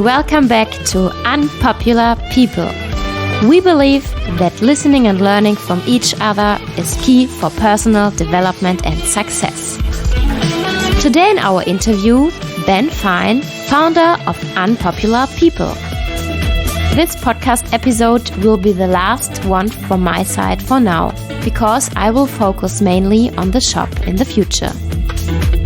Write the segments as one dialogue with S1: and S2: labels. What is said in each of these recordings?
S1: and welcome back to Unpopular People. We believe that listening and learning from each other is key for personal development and success. Today in our interview, Fein, founder of Unpopular People. This podcast episode will be the last one from my side for now, because I will focus mainly on the shop in the future.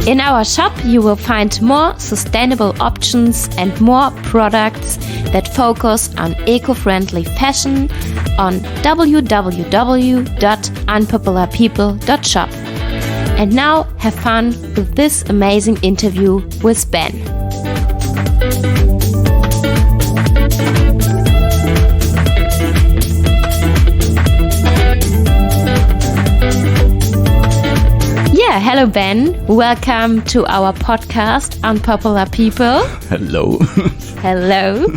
S1: In our shop, you will find more sustainable options and more products that focus on eco-friendly fashion on www.unpopularpeople.shop. And now have fun with this amazing interview with Ben. Hello Ben, welcome to our podcast Unpopular People.
S2: Hello.
S1: Hello.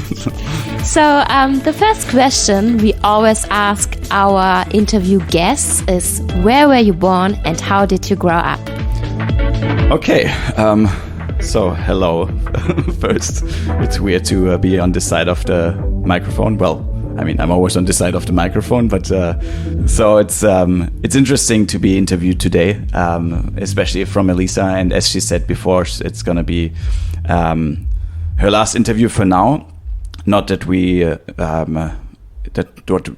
S1: So the first question we always ask our interview guests is, where were you born and how did you grow up?
S2: Okay, so hello. First, it's weird to be on this side of the microphone. Well, I mean, I'm always on this side of the microphone, but so it's interesting to be interviewed today, especially from Elisa. And as she said before, it's going to be her last interview for now. Not that we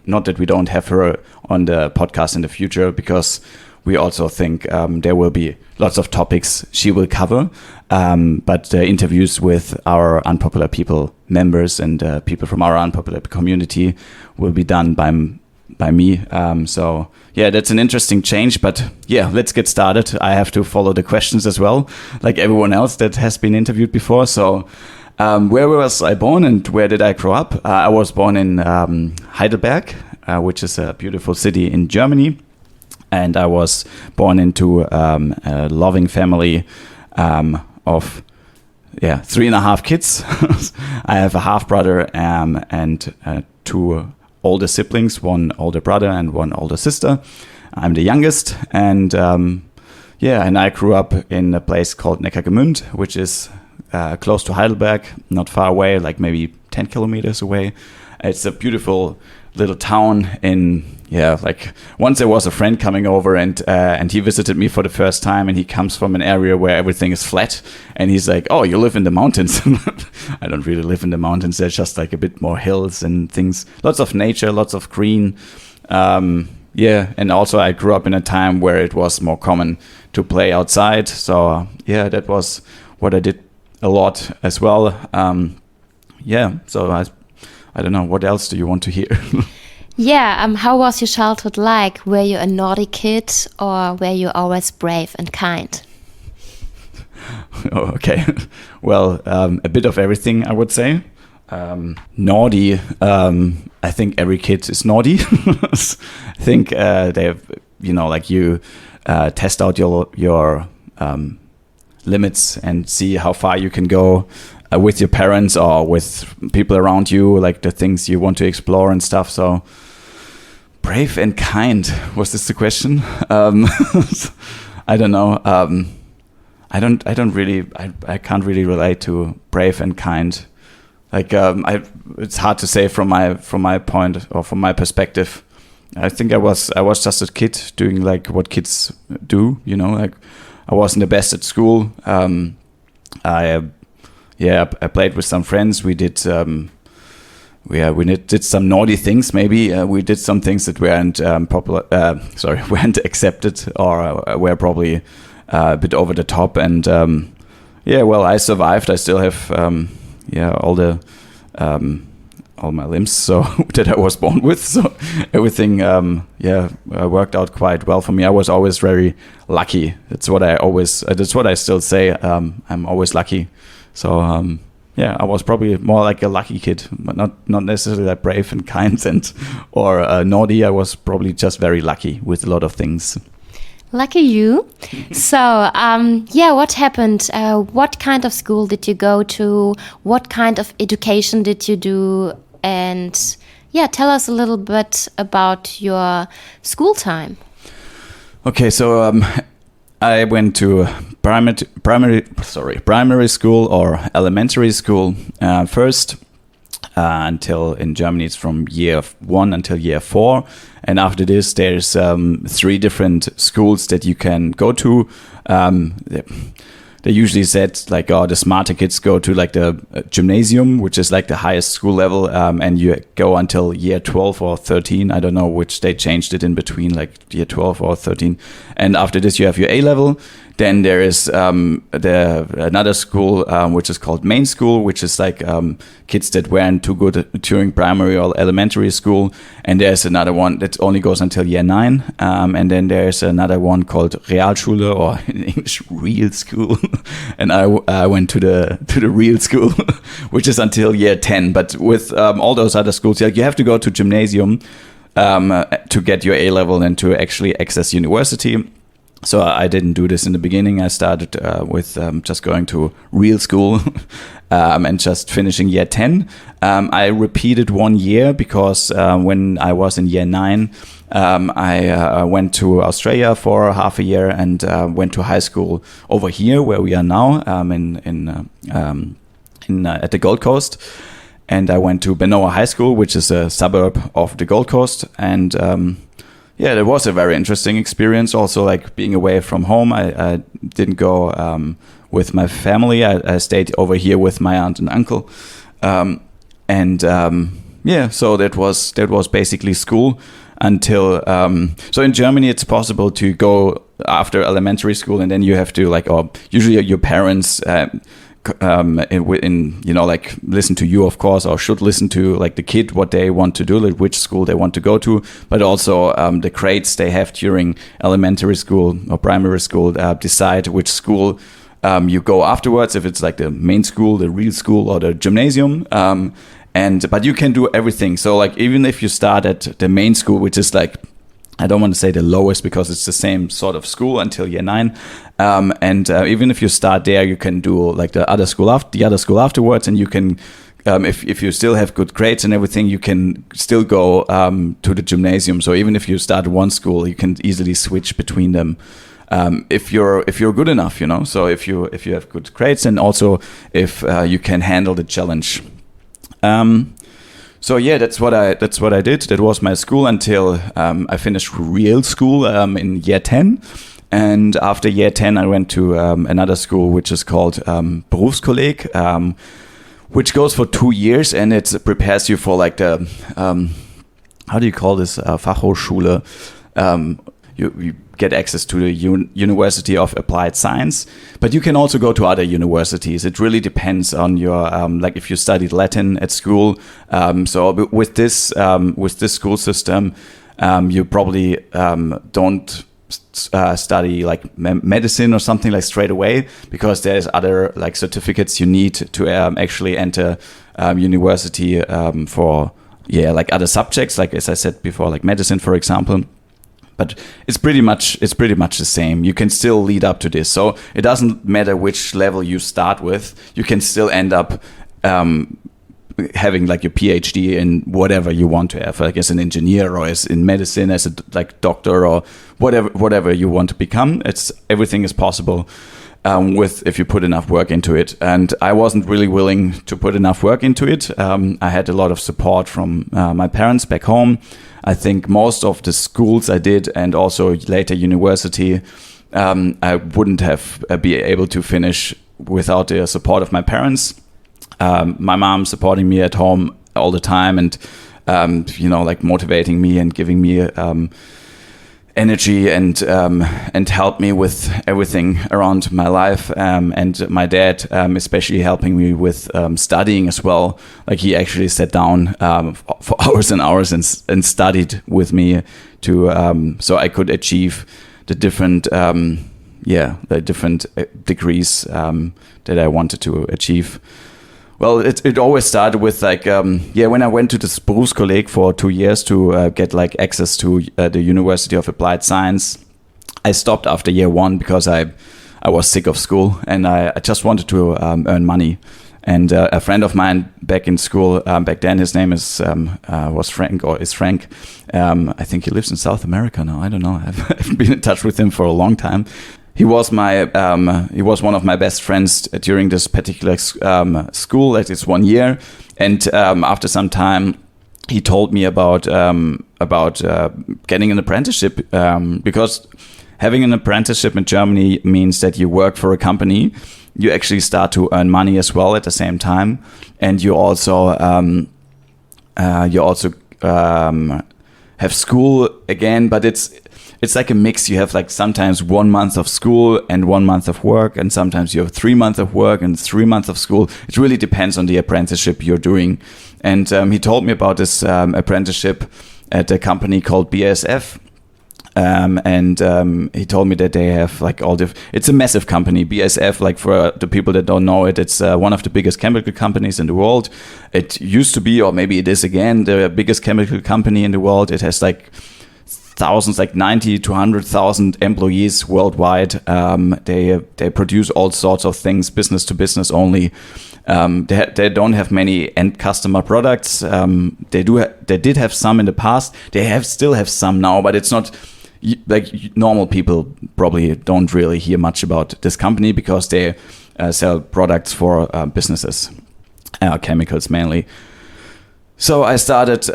S2: not that we don't have her on the podcast in the future, because we also think there will be lots of topics she will cover. But the interviews with our Unpopular People members and people from our Unpopular community will be done by me. So yeah, that's an interesting change. But yeah, let's get started. I have to follow the questions as well, like everyone else that has been interviewed before. So where was I born and where did I grow up? I was born in Heidelberg, which is a beautiful city in Germany. And I was born into a loving family of 3.5 kids. I have a half brother and 2 older siblings, 1 older brother and 1 older sister. I'm the youngest, and and I grew up in a place called Neckargemünd, which is close to Heidelberg, not far away, like maybe 10 kilometers away. It's a beautiful little town like once there was a friend coming over and he visited me for the first time, and he comes from an area where everything is flat, and he's like, oh, you live in the mountains. I don't really live in the mountains. There's just like a bit more hills and things, lots of nature, lots of green. And also I grew up in a time where it was more common to play outside. So that was what I did a lot as well. So I don't know, what else do you want to hear?
S1: How was your childhood like? Were you a naughty kid or were you always brave and kind?
S2: Okay, well, a bit of everything, I would say. Naughty, I think every kid is naughty. I think they have, you test out your limits and see how far you can go with your parents or with people around you, like the things you want to explore and stuff. So brave and kind, was this the question? I don't know. I can't really relate to brave and kind. Like it's hard to say from my point or from my perspective. I think I was just a kid doing like what kids do, like I wasn't the best at school. I played with some friends. We did did some naughty things. Maybe we did some things that weren't weren't accepted or were probably a bit over the top. And I survived. I still have all my limbs that I was born with. So everything worked out quite well for me. I was always very lucky. That's what I still say. I'm always lucky. So I was probably more like a lucky kid, but not necessarily that brave and kind or naughty. I was probably just very lucky with a lot of things.
S1: Lucky you. So, what happened? What kind of school did you go to? What kind of education did you do? And tell us a little bit about your school time.
S2: Okay, so I went to primary school or elementary school first. Until in Germany it's from year 1 until year 4, and after this there's 3 different schools that you can go to. They usually said like, the smarter kids go to like the gymnasium, which is like the highest school level, and you go until year 12 or 13. I don't know which they changed it in between, like year 12 or 13. And after this you have your A level. Then there is another school which is called main school, which is like kids that weren't too good during primary or elementary school. And there's another one that only goes until year 9. And then there's another one called Realschule, or in English, real school. And I went to the real school, which is until year 10. But with all those other schools, you have to go to gymnasium to get your A level and to actually access university. So I didn't do this in the beginning. I started with just going to real school and just finishing year 10. I repeated 1 year because when I was in year 9, I went to Australia for half a year and went to high school over here where we are now at the Gold Coast. And I went to Benoa High School, which is a suburb of the Gold Coast. And yeah, it was a very interesting experience. Also, like being away from home, I didn't go with my family. I stayed over here with my aunt and uncle, yeah. So that was basically school until. So in Germany, it's possible to go after elementary school, and then you have to usually your parents. Like listen to you, of course, or should listen to like the kid, what they want to do, like which school they want to go to, but also the grades they have during elementary school or primary school decide which school you go afterwards, if it's like the main school, the real school, or the gymnasium. But you can do everything. So like even if you start at the main school, which is like, I don't want to say the lowest because it's the same sort of school until year 9. Even if you start there, you can do like the other school afterwards, and you can, if you still have good grades and everything, you can still go to the gymnasium. So even if you start one school, you can easily switch between them. If you're good enough, So if you have good grades, and also if you can handle the challenge. So yeah, that's what I did. That was my school until I finished real school in year 10. And after year 10, I went to another school, which is called Berufskolleg, which goes for 2 years, and it prepares you for like the, how do you call this, Fachhochschule. You get access to the University of Applied Science, but you can also go to other universities. It really depends on your, like if you studied Latin at school. So with this school system, you probably don't study like medicine or something like straight away, because there's other like certificates you need to actually enter university for like other subjects, like as I said before, like medicine, for example. But it's pretty much the same. You can still lead up to this. So it doesn't matter which level you start with. You can still end up having like your PhD in whatever you want to have, like as an engineer or as in medicine, as a like doctor or whatever you want to become. Everything is possible if you put enough work into it. And I wasn't really willing to put enough work into it. I had a lot of support from my parents back home. I think most of the schools I did, and also later university, I wouldn't have be able to finish without the support of my parents. My mom supporting me at home all the time, and like motivating me and giving me energy and help me with everything around my life, and my dad especially helping me with studying as well. Like he actually sat down for hours and hours and studied with me to so I could achieve the different degrees that I wanted to achieve. Well, it always started with like, when I went to this Berufskolleg for 2 years to get like access to the University of Applied Science. I stopped after year 1 because I was sick of school, and I just wanted to earn money. And a friend of mine back in school, back then, his name was Frank, or is Frank. I think he lives in South America now. I don't know. I haven't been in touch with him for a long time. he was one of my best friends during this particular school at this 1 year, and after some time, he told me about getting an apprenticeship because having an apprenticeship in Germany means that you work for a company, you actually start to earn money as well at the same time, and you also have school again, but it's like a mix. You have like sometimes 1 month of school and 1 month of work, and sometimes you have 3 months of work and 3 months of school. It really depends on the apprenticeship you're doing. And he told me about this apprenticeship at a company called BASF. He told me that they have like it's a massive company. BASF, like for the people that don't know it, it's one of the biggest chemical companies in the world. It used to be, or maybe it is again, the biggest chemical company in the world. It has like thousands, like 90 to 100,000 employees worldwide. They produce all sorts of things, business to business only. They don't have many end customer products. They did have some in the past. They still have some now, but it's not like normal people probably don't really hear much about this company because they sell products for businesses, chemicals mainly. So I started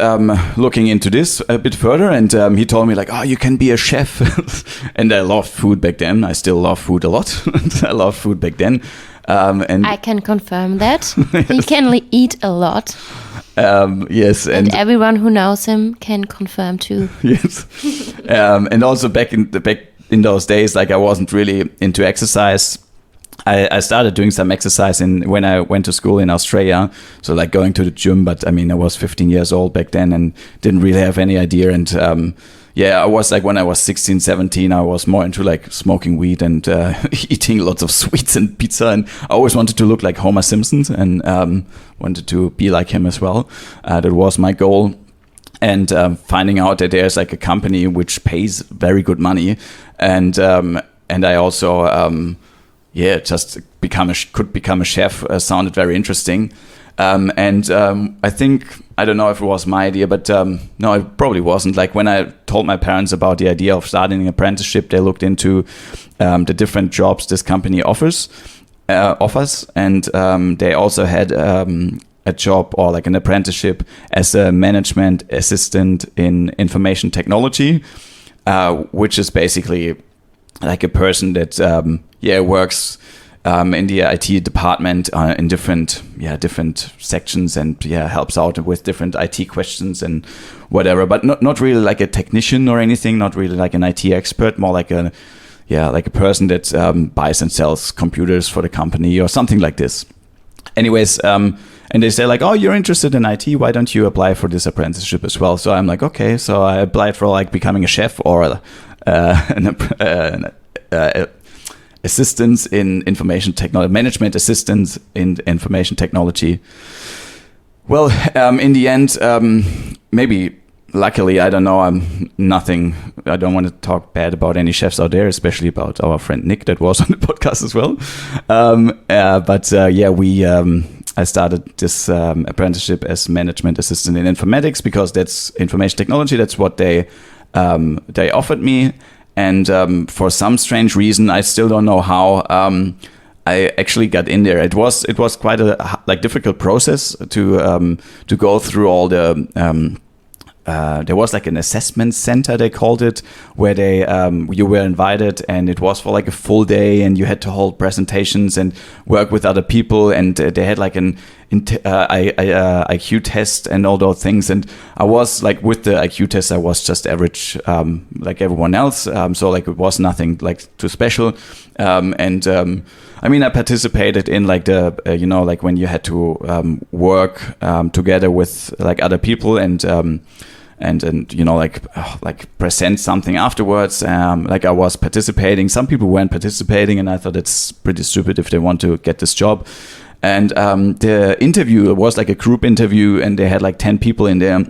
S2: looking into this a bit further, and he told me like, oh, you can be a chef. And I loved food back then. I still love food a lot. I loved food back then. And
S1: I can confirm that. Yes. He can eat a lot.
S2: Yes.
S1: And everyone who knows him can confirm too.
S2: Yes. And also back in those days, like I wasn't really into exercise. I started doing some exercise when I went to school in Australia. So like going to the gym, but I mean, I was 15 years old back then and didn't really have any idea. And I was like, when I was 16, 17, I was more into like smoking weed and eating lots of sweets and pizza. And I always wanted to look like Homer Simpson and wanted to be like him as well. That was my goal. And finding out that there's like a company which pays very good money. And I also... just could become a chef sounded very interesting. I think, I don't know if it was my idea, but no, it probably wasn't. Like when I told my parents about the idea of starting an apprenticeship, they looked into the different jobs this company offers. And they also had a job or like an apprenticeship as a management assistant in information technology, which is basically like a person that works in the IT department in different sections and helps out with different IT questions and whatever, but not really like a technician or anything, not really like an IT expert, more like a person that buys and sells computers for the company or something like this. Anyways, and they say like, oh, you're interested in IT, why don't you apply for this apprenticeship as well? So I'm like, okay. So I applied for like becoming a chef or assistance in information technology, management assistance in information technology. Well, in the end, maybe luckily, I don't know, I don't want to talk bad about any chefs out there, especially about our friend Nick that was on the podcast as well. I started this apprenticeship as management assistant in informatics because that's information technology. That's what they offered me. And for some strange reason, I still don't know how, I actually got in there. It was quite a difficult process to go through all the. There was like an assessment center, they called it, where you were invited, and it was for like a full day, and you had to hold presentations and work with other people, and they had like an IQ test and all those things. And I was like, with the IQ test, I was just average, like everyone else. So like it was nothing like too special. I mean, I participated in like the, like when you had to work together with like other people and like present something afterwards. Like I was participating. Some people weren't participating, and I thought it's pretty stupid if they want to get this job. And the interview was like a group interview, and they had like 10 people in there,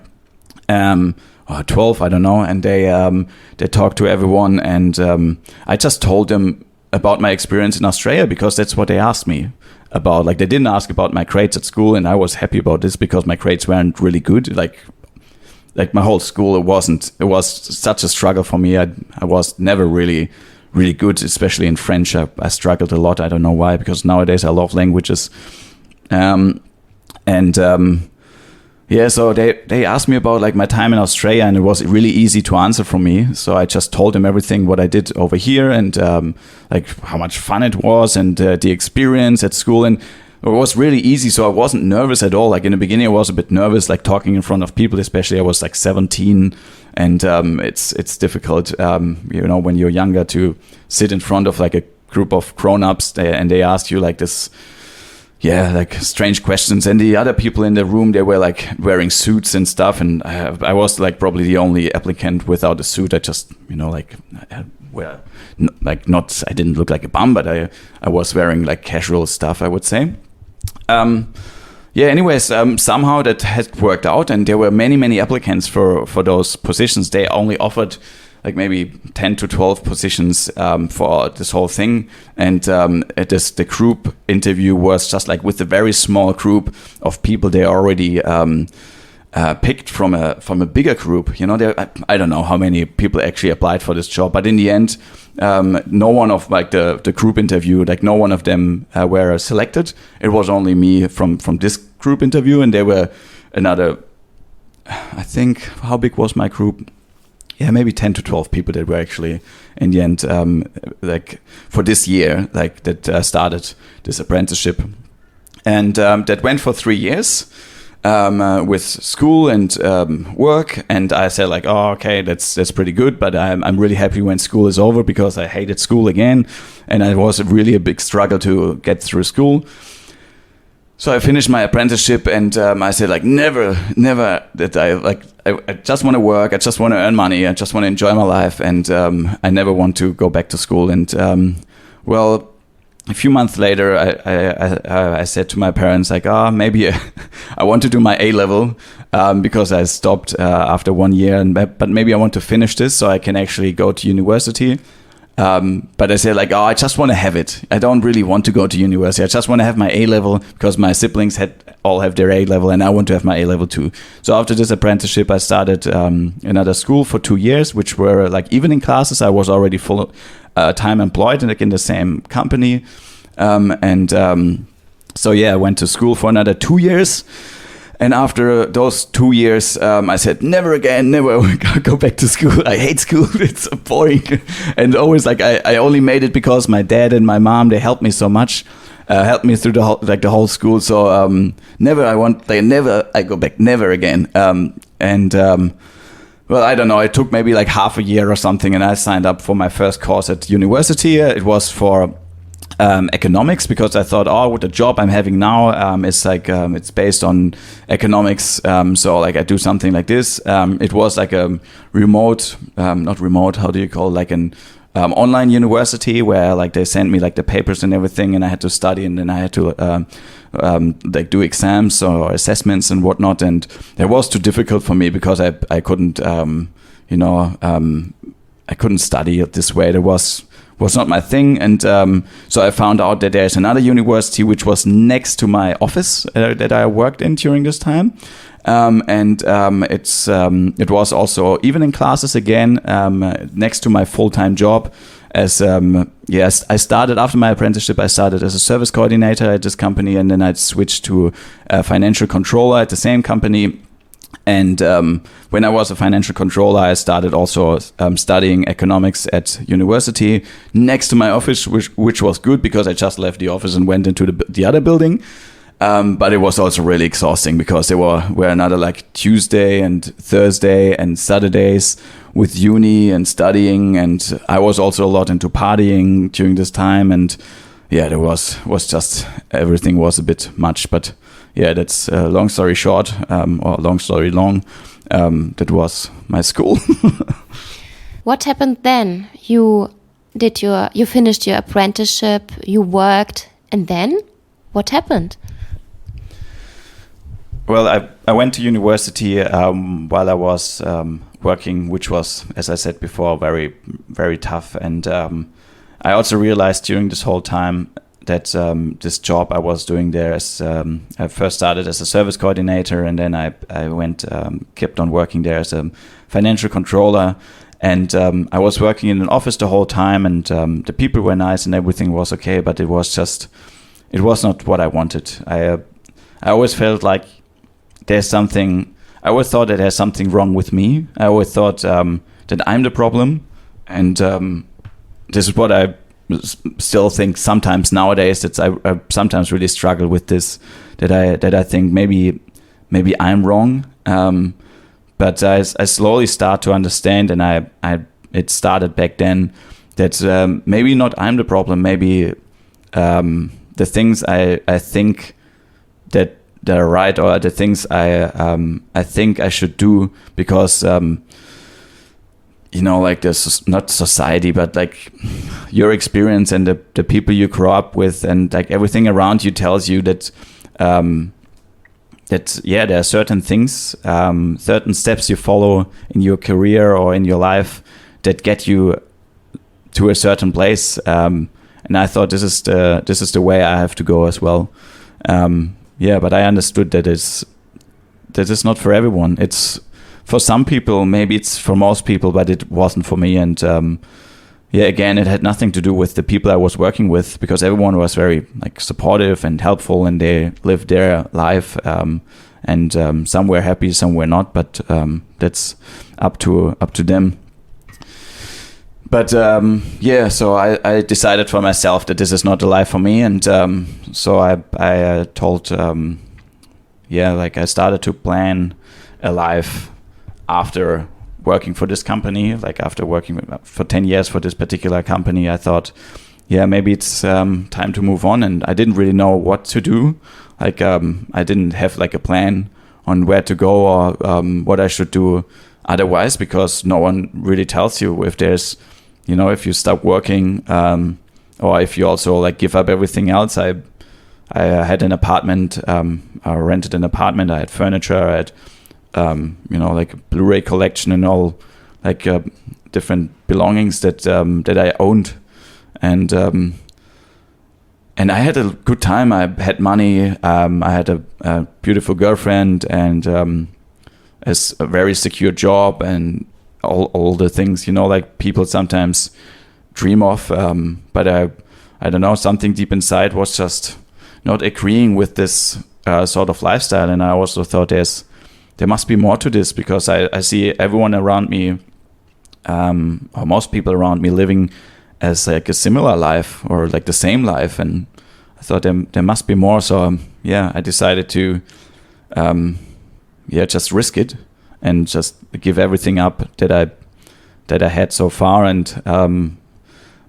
S2: or 12, I don't know. And they talked to everyone, and I just told them about my experience in Australia because that's what they asked me about. Like they didn't ask about my grades at school, and I was happy about this because my grades weren't really good. Like my whole school, it was such a struggle for me. I was never really really good, especially in French. I struggled a lot. I don't know why, because nowadays I love languages. So they asked me about like my time in Australia, and it was really easy to answer for me. So I just told them everything what I did over here, and like how much fun it was, and the experience at school, and it was really easy. So I wasn't nervous at all. Like in the beginning, I was a bit nervous, like talking in front of people, especially I was like 17, and it's difficult, when you're younger, to sit in front of like a group of grown-ups and they ask you like this. Yeah, like strange questions, and the other people in the room, they were like wearing suits and stuff, and I was like probably the only applicant without a suit. I just, I didn't look like a bum, but I was wearing like casual stuff, I would say. Somehow that had worked out, and there were many applicants for those positions. They only offered like maybe 10 to 12 positions for this whole thing. And the group interview was just like with a very small group of people they already picked from a bigger group. I don't know how many people actually applied for this job, but in the end, no one of like the group interview, like no one of them were selected. It was only me from this group interview, and there were another, I think, how big was my group? Yeah, maybe 10 to 12 people that were actually in the end, like for this year, like that started this apprenticeship. And that went for 3 years with school and work. And I said like, oh, okay, that's pretty good. But I'm really happy when school is over, because I hated school again. And it was really a big struggle to get through school. So I finished my apprenticeship, and I said like never that I just want to work. I just want to earn money. I just want to enjoy my life, and I never want to go back to school. And a few months later, I said to my parents like, maybe I want to do my A-level because I stopped after 1 year, but maybe I want to finish this so I can actually go to university. But I said like, I just want to have it. I don't really want to go to university. I just want to have my A-level, because my siblings all have their A-level, and I want to have my A-level too. So after this apprenticeship, I started another school for 2 years, which were like evening classes. I was already full time employed in the same company. I went to school for another 2 years. And after those 2 years, I said, never again, never go back to school. I hate school. It's so boring. And always like I only made it because my dad and my mom, they helped me so much, helped me through the whole school. So I go back, never again. I don't know. It took maybe like half a year or something, and I signed up for my first course at university. It was for economics, because I thought, with the job I'm having now, it's like it's based on economics. So like I do something like this. It was like a not remote. How do you call it? Like an online university where like they sent me like the papers and everything, and I had to study, and then I had to like do exams or assessments and whatnot. And it was too difficult for me because I couldn't I couldn't study it this way. It was not my thing. And so I found out that there's another university which was next to my office that I worked in during this time. It was also evening classes again, next to my full-time job. I started after my apprenticeship. I started as a service coordinator at this company, and then I switched to a financial controller at the same company. And when I was a financial controller, I started also studying economics at university next to my office, which was good because I just left the office and went into the other building. But it was also really exhausting because there were another like Tuesday and Thursday and Saturdays with uni and studying. And I was also a lot into partying during this time. And yeah, there was just everything was a bit much. But yeah, that's long story short, or long story long. That was my school.
S1: What happened then? You finished your apprenticeship, you worked, and then what happened?
S2: Well, I went to university while I was working, which was, as I said before, very, very tough. And I also realized during this whole time that this job I was doing there, I first started as a service coordinator, and then I kept on working there as a financial controller. And I was working in an office the whole time, and the people were nice and everything was okay, but it was not what I wanted. I always felt like I always thought that there's something wrong with me. I always thought that I'm the problem. And this is what I still think sometimes nowadays, that I sometimes really struggle with this, that I think maybe I'm wrong. But I slowly start to understand, and it started back then, that maybe not I'm the problem. Maybe the things I think that are right, or the things I think I should do, because like this, not society, but like your experience and the people you grow up with, and like everything around you tells you that there are certain things, certain steps you follow in your career or in your life that get you to a certain place. And I thought this is the way I have to go as well. But I understood that it's not for everyone. It's for some people, maybe it's for most people, but it wasn't for me. And again, it had nothing to do with the people I was working with, because everyone was very like supportive and helpful, and they lived their life. And some were happy, some were not, but that's up to them. But so I decided for myself that this is not the life for me, and so I told, I started to plan a life after working for this company. Like after working for 10 years for this particular company, I thought, maybe it's time to move on. And I didn't really know what to do. Like I didn't have like a plan on where to go or what I should do otherwise, because no one really tells you if there's, if you stop working, or if you also like give up everything else. I had an apartment, I rented an apartment, I had furniture, I had like a Blu-ray collection and all like different belongings that I owned, and I had a good time. I had money. I had a beautiful girlfriend, and a very secure job, and all the things like people sometimes dream of. But I don't know, something deep inside was just not agreeing with this sort of lifestyle, and I also thought there must be more to this, because I see everyone around me, or most people around me, living as like a similar life or like the same life, and I thought there must be more. So I decided to just risk it and just give everything up that I had so far, and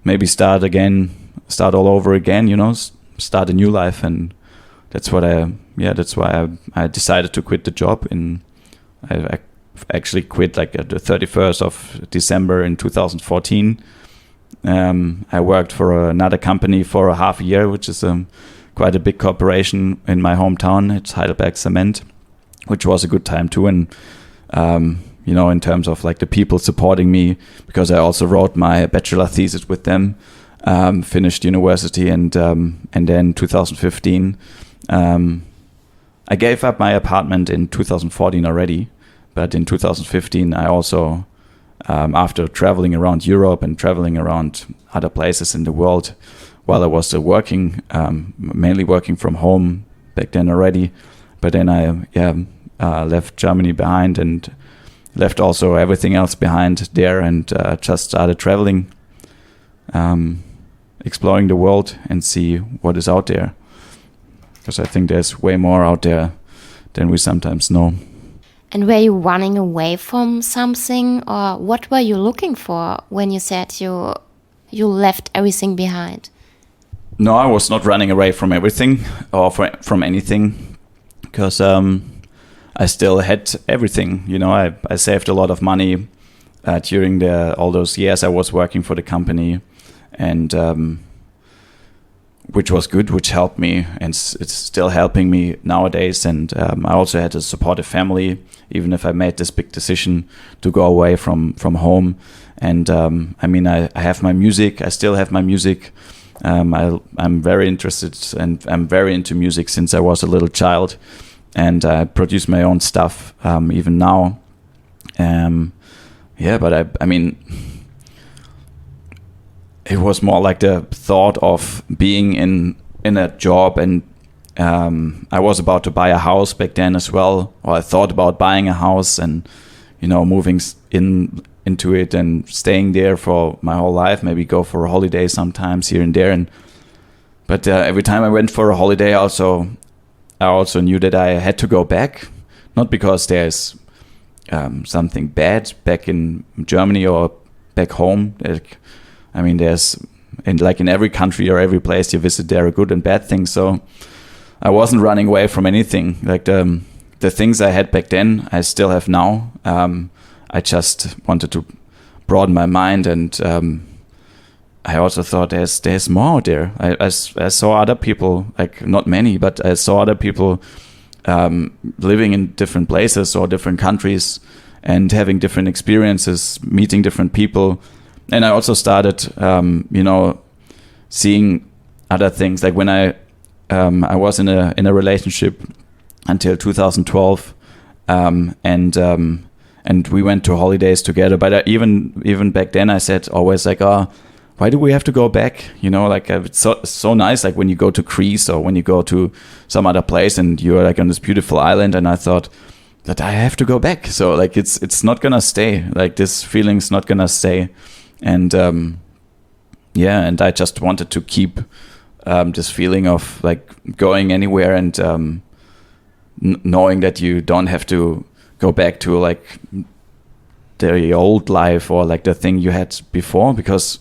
S2: maybe start all over again, start a new life. And that's why I decided to quit the job. I actually quit like at the 31st of December in 2014. I worked for another company for a half a year, which is quite a big corporation in my hometown. It's Heidelberg Cement, which was a good time too. And in terms of like the people supporting me, because I also wrote my bachelor thesis with them, finished university, and then 2015. I gave up my apartment in 2014 already, but in 2015 I also, after traveling around Europe and traveling around other places in the world, while I was working, mainly working from home back then already, but then I left Germany behind and left also everything else behind there, and just started traveling, exploring the world and see what is out there. Because I think there's way more out there than we sometimes know.
S1: And were you running away from something, or what were you looking for when you said you left everything behind?
S2: No, I was not running away from everything or from anything, because I still had everything. I saved a lot of money during all those years I was working for the company, and which was good, which helped me, and it's still helping me nowadays. And I also had a supportive family, even if I made this big decision to go away from home. And I have my music. I still have my music. I'm very interested, and I'm very into music since I was a little child, and I produce my own stuff even now. yeah, but I mean, it was more like the thought of being in a job, and I was about to buy a house back then as well, or I thought about buying a house and, you know, moving into it and staying there for my whole life, maybe go for a holiday sometimes here and there. But every time I went for a holiday, I also knew that I had to go back, not because there's something bad back in Germany or back home. I mean, there's in every country or every place you visit, there are good and bad things. So I wasn't running away from anything. Like the things I had back then, I still have now. I just wanted to broaden my mind, and I also thought there's more out there. I saw other people, like not many, but I saw other people living in different places or different countries and having different experiences, meeting different people. And I also started, seeing other things. Like when I was in a relationship until 2012, and we went to holidays together. But even back then, I said always like, why do we have to go back? You know, like it's so nice. Like when you go to Greece or when you go to some other place and you're like on this beautiful island. And I thought that I have to go back. So like it's not gonna stay. Like this feeling's not gonna stay. And and I just wanted to keep this feeling of like going anywhere and knowing that you don't have to go back to like the old life or like the thing you had before, because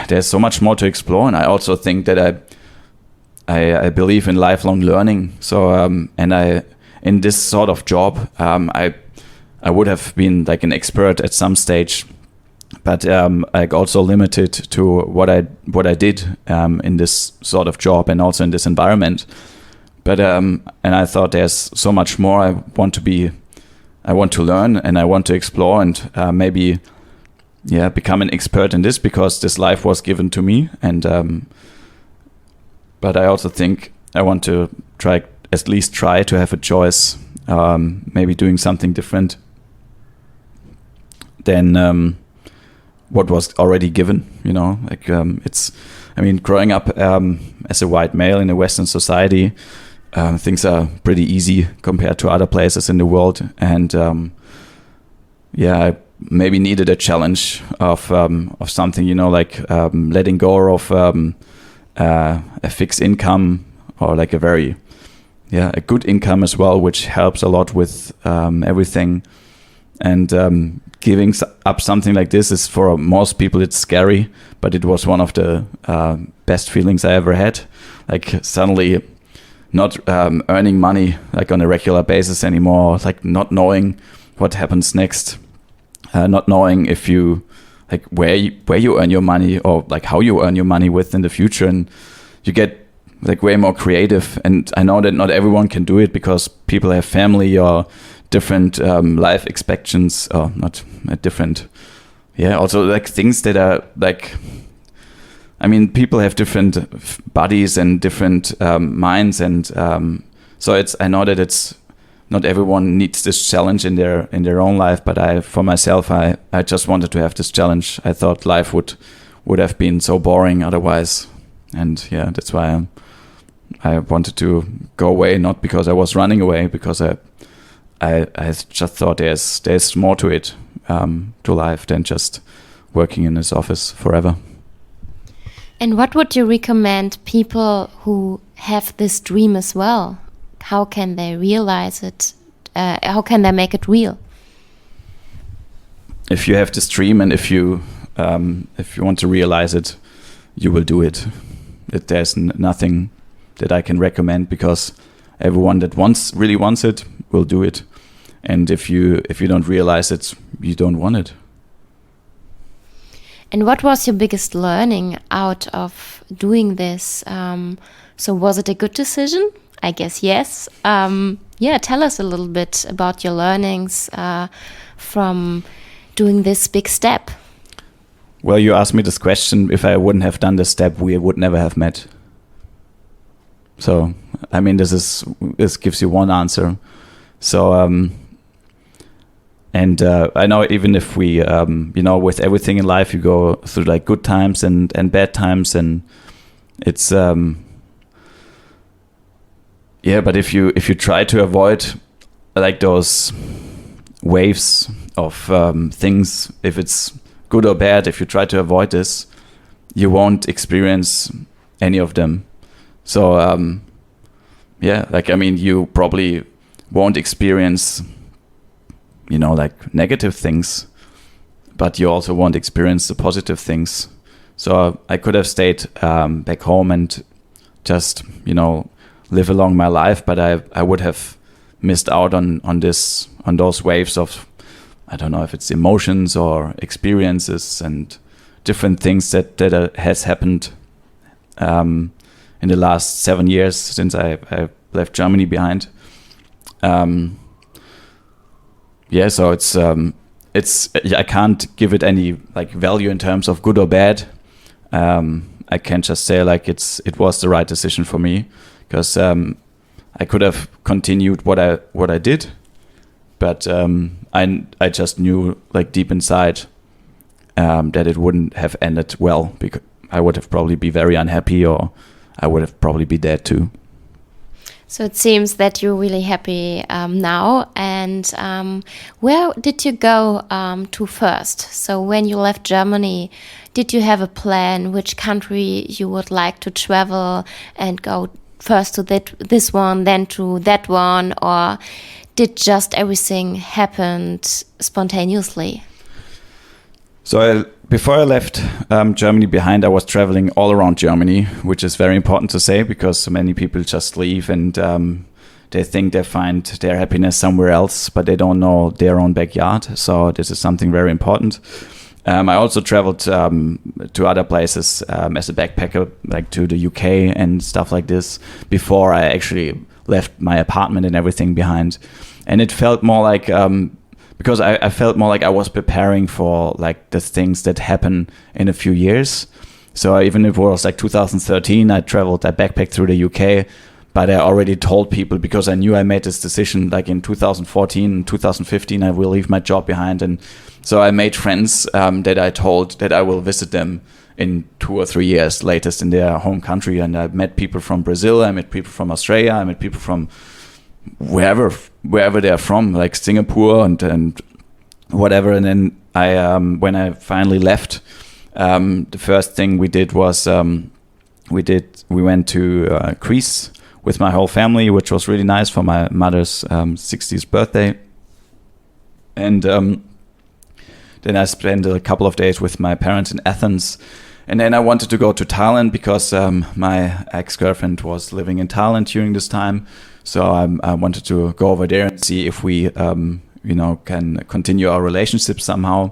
S2: there's so much more to explore. And I also think that I believe in lifelong learning. So and I in this sort of job I would have been like an expert at some stage, but like also limited to what I did in this sort of job and also in this environment. But and I thought there's so much more I want to learn and I want to explore and maybe become an expert in this, because this life was given to me. And but I also think I want to at least try to have a choice, maybe doing something different than what was already given, you know, like growing up as a white male in a Western society, things are pretty easy compared to other places in the world. And I maybe needed a challenge of something, you know, like letting go of a fixed income, or like a good income as well, which helps a lot with everything. And giving up something like this is, for most people, it's scary, but it was one of the best feelings I ever had. Like suddenly not earning money like on a regular basis anymore, like not knowing what happens next, not knowing if you like where you earn your money, or like how you earn your money with in the future. And you get like way more creative. And I know that not everyone can do it, because people have family or different life expectations, or not different. Yeah, also like things that are like, I mean, people have different bodies and different minds, and so I know that it's not everyone needs this challenge in their own life. But for myself, I just wanted to have this challenge. I thought life would have been so boring otherwise, and that's why I wanted to go away. Not because I was running away, because I just thought there's more to it, to life, than just working in this office forever.
S1: And what would you recommend people who have this dream as well? How can they realize it? How can they make it real?
S2: If you have this dream, and if you want to realize it, you will do it. There's nothing that I can recommend, because everyone that really wants it will do it. And if you don't realize it, you don't want it.
S1: And what was your biggest learning out of doing this? So was it a good decision? I guess yes. Tell us a little bit about your learnings from doing this big step.
S2: Well, you asked me this question. If I wouldn't have done this step, we would never have met. So, I mean, this gives you one answer. So, And I know even if we, with everything in life, you go through like good times and bad times, and it's but if you try to avoid like those waves of things, if it's good or bad, if you try to avoid this, you won't experience any of them. So you probably won't experience like negative things, but you also won't experience the positive things. So I could have stayed back home and just live along my life, but I would have missed out on those waves of, I don't know if it's emotions or experiences and different things that has happened in the last 7 years since I left Germany behind. So it's I can't give it any like value in terms of good or bad. I can just say like it was the right decision for me, because I could have continued what I did, but I just knew like deep inside that it wouldn't have ended well, because I would have probably be very unhappy, or I would have probably be dead too.
S1: So it seems that you're really happy now. And where did you go to first? So when you left Germany, did you have a plan which country you would like to travel and go first to this one, then to that one, or did just everything happen spontaneously?
S2: So before I left Germany behind, I was traveling all around Germany, which is very important to say, because many people just leave and they think they find their happiness somewhere else, but they don't know their own backyard. So this is something very important. I also traveled to other places as a backpacker, like to the UK and stuff like this, before I actually left my apartment and everything behind. And it felt more like, because I felt more like I was preparing for like the things that happen in a few years. So even if it was like 2013, I backpacked through the UK, but I already told people, because I knew I made this decision like in 2014, 2015, I will leave my job behind. And so I made friends that I told that I will visit them in 2 or 3 years latest in their home country. And I met people from Brazil, I met people from Australia, I met people from wherever they're from, like Singapore and whatever. And then when I finally left, the first thing we did was we went to Greece with my whole family, which was really nice for my mother's 60th birthday. And then I spent a couple of days with my parents in Athens. And then I wanted to go to Thailand, because my ex-girlfriend was living in Thailand during this time. So I wanted to go over there and see if we, can continue our relationship somehow.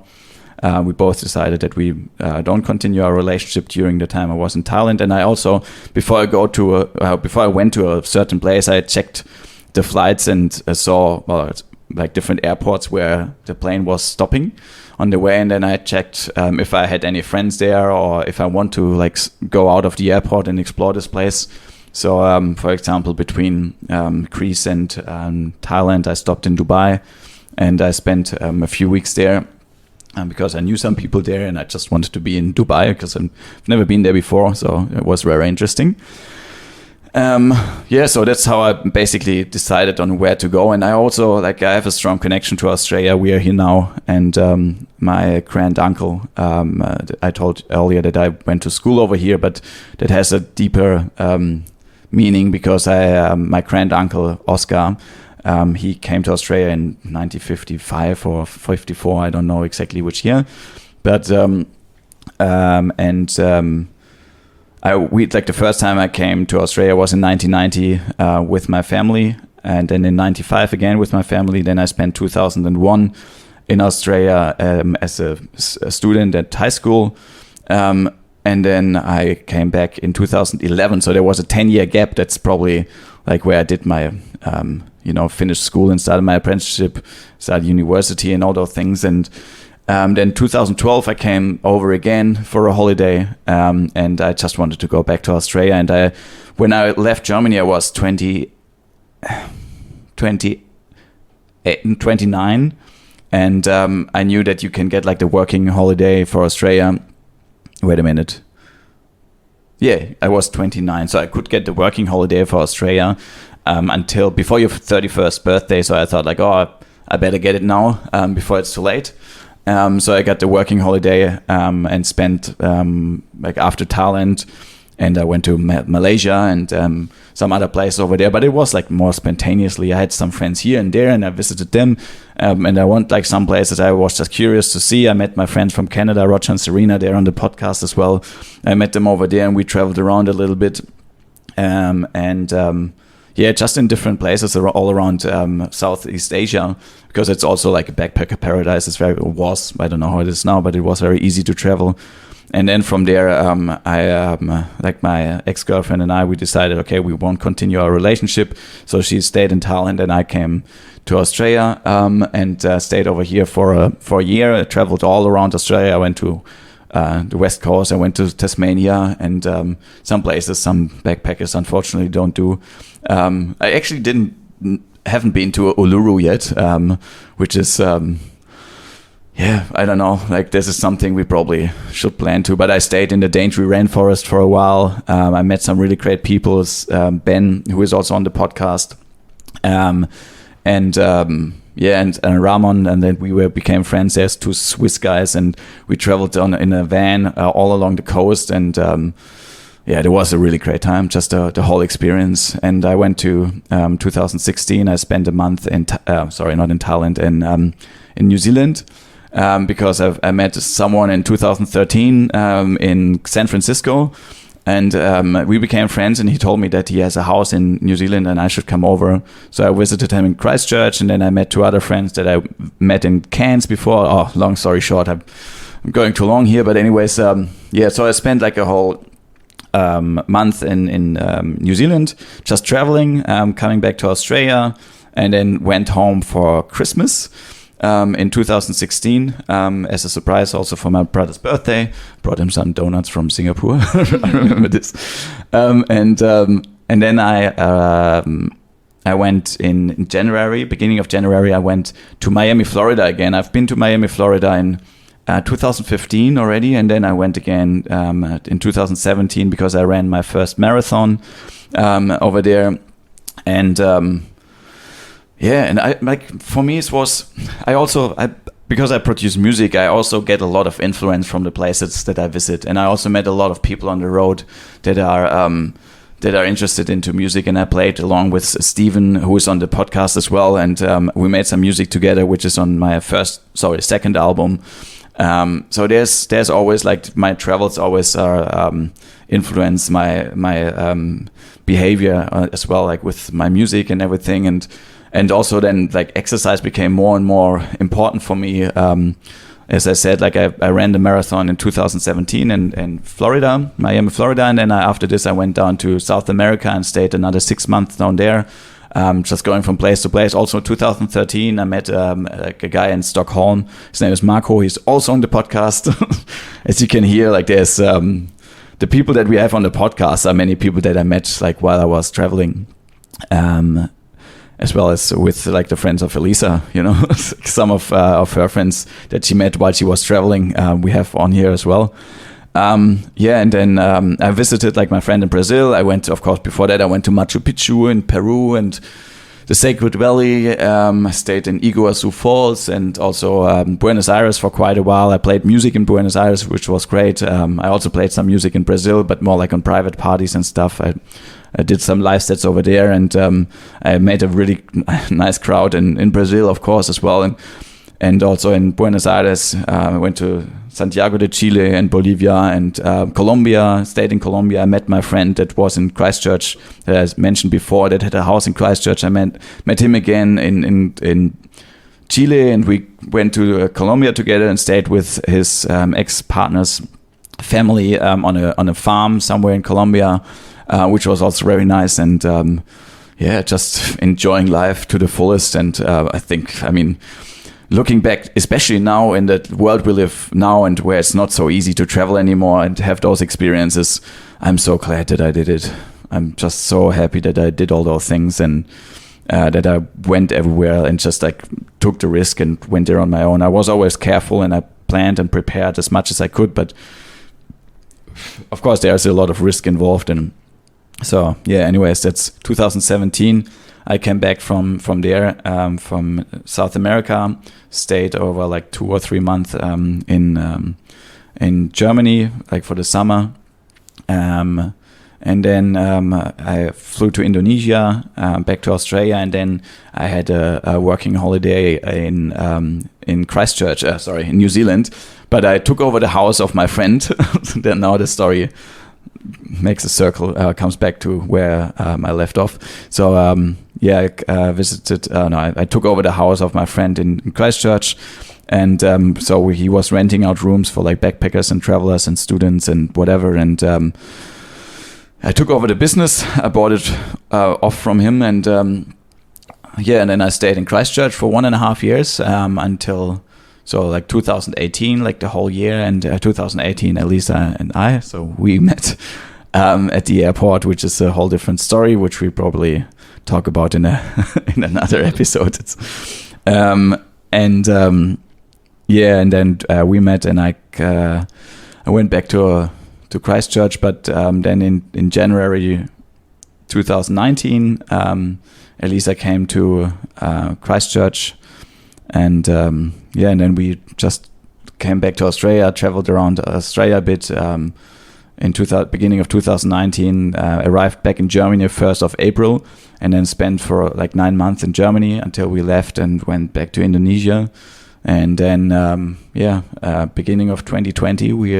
S2: We both decided that we don't continue our relationship during the time I was in Thailand. And I also, before I went to a certain place, I checked the flights and saw like different airports where the plane was stopping on the way. And then I checked if I had any friends there, or if I want to like go out of the airport and explore this place. So, for example, between Greece and Thailand, I stopped in Dubai, and I spent a few weeks there because I knew some people there, and I just wanted to be in Dubai because I've never been there before. So it was very interesting. So that's how I basically decided on where to go. And I also, I have a strong connection to Australia. We are here now. And my grand uncle, I told earlier that I went to school over here, but that has a deeper meaning, because my grand uncle Oscar, he came to Australia in 1955 or 54, I don't know exactly which year, but the first time I came to Australia was in 1990 with my family, and then in 95 again with my family. Then I spent 2001 in Australia as a student at high school. And then I came back in 2011. So there was a 10-year gap. That's probably like where I did my, finished school and started my apprenticeship, started university and all those things. And then 2012, I came over again for a holiday. And I just wanted to go back to Australia. And when I left Germany, I was 29. And I knew that you can get like the working holiday for Australia. Wait a minute. Yeah, I was 29, so I could get the working holiday for Australia until before your 31st birthday. So I thought like, oh, I better get it now before it's too late. So I got the working holiday and spent like after Thailand, and I went to Malaysia and some other places over there. But it was like more spontaneously. I had some friends here and there, and I visited them. And I went like some places I was just curious to see. I met my friends from Canada, Roger and Serena. They're on the podcast as well. I met them over there, and we traveled around a little bit. Yeah, just in different places all around Southeast Asia, because it's also like a backpacker paradise. I don't know how it is now, but it was very easy to travel. And then from there, like my ex-girlfriend and I, we decided, okay, we won't continue our relationship. So she stayed in Thailand, and I came to Australia and stayed over here for a year. I traveled all around Australia. I went to the West Coast. I went to Tasmania and some places some backpackers unfortunately don't do. I actually haven't been to Uluru yet, which is I don't know. Like this is something we probably should plan to. But I stayed in the Daintree Rainforest for a while. I met some really great people. Ben, who is also on the podcast, and Ramon, and then we became friends. There's two Swiss guys, and we traveled in a van all along the coast, and it was a really great time, just the whole experience. And I went to 2016. I spent a month not in Thailand, in New Zealand, because I met someone in 2013 in San Francisco. And we became friends, and he told me that he has a house in New Zealand and I should come over. So I visited him in Christchurch, and then I met two other friends that I met in Cairns before. Oh, long story short, I'm going too long here. But anyways, so I spent like a whole month in New Zealand, just traveling, coming back to Australia, and then went home for Christmas. In 2016, as a surprise also for my brother's birthday. Brought him some donuts from Singapore. I remember this. And then I went in January, beginning of January, I went to Miami, Florida again. I've been to Miami, Florida in 2015 already, and then I went again in 2017 because I ran my first marathon over there. And and for me it was, because I produce music, I also get a lot of influence from the places that I visit, and I also met a lot of people on the road that are interested into music, and I played along with Steven, who is on the podcast as well, and we made some music together, which is on my second album. So there's always like my travels always are influence my behavior as well, like with my music and everything, and also then like exercise became more and more important for me. As I said, like I ran the marathon in 2017 in Florida, Miami, Florida, and then after this I went down to South America and stayed another 6 months down there, just going from place to place. Also 2013 I met a guy in Stockholm. His name is Marco. He's also on the podcast. As you can hear, like there's the people that we have on the podcast are many people that I met like while I was traveling. As well as with like the friends of Elisa, some of her friends that she met while she was traveling, we have on here as well. And then I visited like my friend in Brazil. I went, of course, before that I went to Machu Picchu in Peru and the Sacred Valley. I stayed in Iguazu Falls and also Buenos Aires for quite a while. I played music in Buenos Aires, which was great. I also played some music in Brazil, but more like on private parties and stuff. I did some live sets over there, and I made a really nice crowd in Brazil, of course, as well. And also in Buenos Aires, I went to Santiago de Chile and Bolivia and Colombia, stayed in Colombia. I met my friend that was in Christchurch that I mentioned before, that had a house in Christchurch. I met him again in Chile, and we went to Colombia together and stayed with his ex-partner's family on a farm somewhere in Colombia. Which was also very nice, and just enjoying life to the fullest. And I mean, looking back, especially now in the world we live now and where it's not so easy to travel anymore and have those experiences, I'm so glad that I did it. I'm just so happy that I did all those things, and that I went everywhere and just like took the risk and went there on my own. I was always careful and I planned and prepared as much as I could, but of course there's a lot of risk involved. And so yeah, anyways, that's 2017. I came back from there, from South America, stayed over like 2 or 3 months in Germany, like for the summer. And then I flew to Indonesia, back to Australia, and then I had a working holiday in Christchurch, in New Zealand. But I took over the house of my friend. Then now the story makes a circle, comes back to where I left off. So I visited. I took over the house of my friend in Christchurch. And so he was renting out rooms for like backpackers and travelers and students and whatever. And I took over the business. I bought it off from him. And and then I stayed in Christchurch for 1.5 years until 2018, like the whole year. And 2018, Elisa and I, so we met at the airport, which is a whole different story, which we probably talk about in another episode. And then we met, and I went back to Christchurch, but then in January 2019, Elisa came to Christchurch, and then we just came back to Australia, traveled around Australia a bit. Beginning of 2019, arrived back in Germany 1st of April, and then spent for like 9 months in Germany until we left and went back to Indonesia. And then, beginning of 2020, we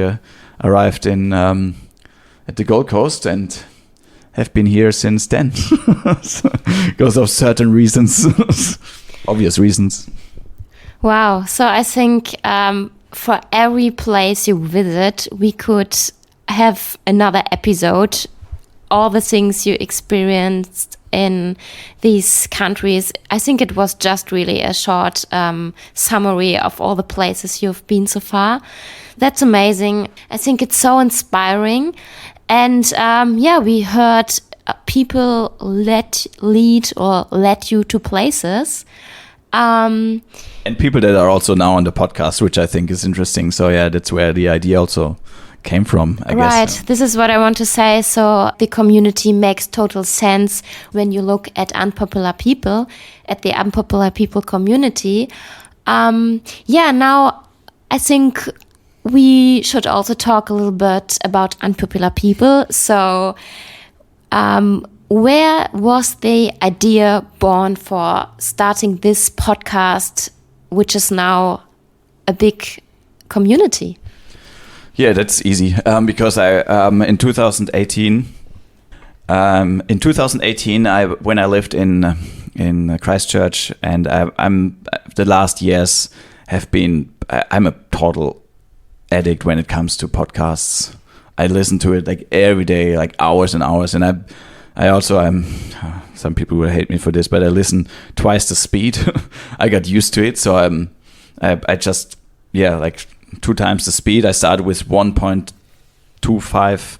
S2: arrived at the Gold Coast and have been here since then, because of certain reasons, obvious reasons.
S1: Wow. So I think for every place you visit, we could have another episode, all the things you experienced in these countries. I think it was just really a short summary of all the places you've been so far. That's amazing. I think it's so inspiring. And we heard people led you to places.
S2: And people that are also now on the podcast, which I think is interesting. So yeah, that's where the idea also came from, I guess.
S1: Right, this is what I want to say. So the community makes total sense when you look at Unpopular People, at the Unpopular People community. Now I think we should also talk a little bit about Unpopular People. So where was the idea born for starting this podcast, which is now a big community?
S2: Yeah, that's easy. Because I in 2018, when I lived in Christchurch, and I'm the last years have been. I'm a total addict when it comes to podcasts. I listen to it like every day, like hours and hours, and I also am. Some people will hate me for this, but I listen twice the speed. I got used to it, so I just like 2 times the speed. I started with 1.25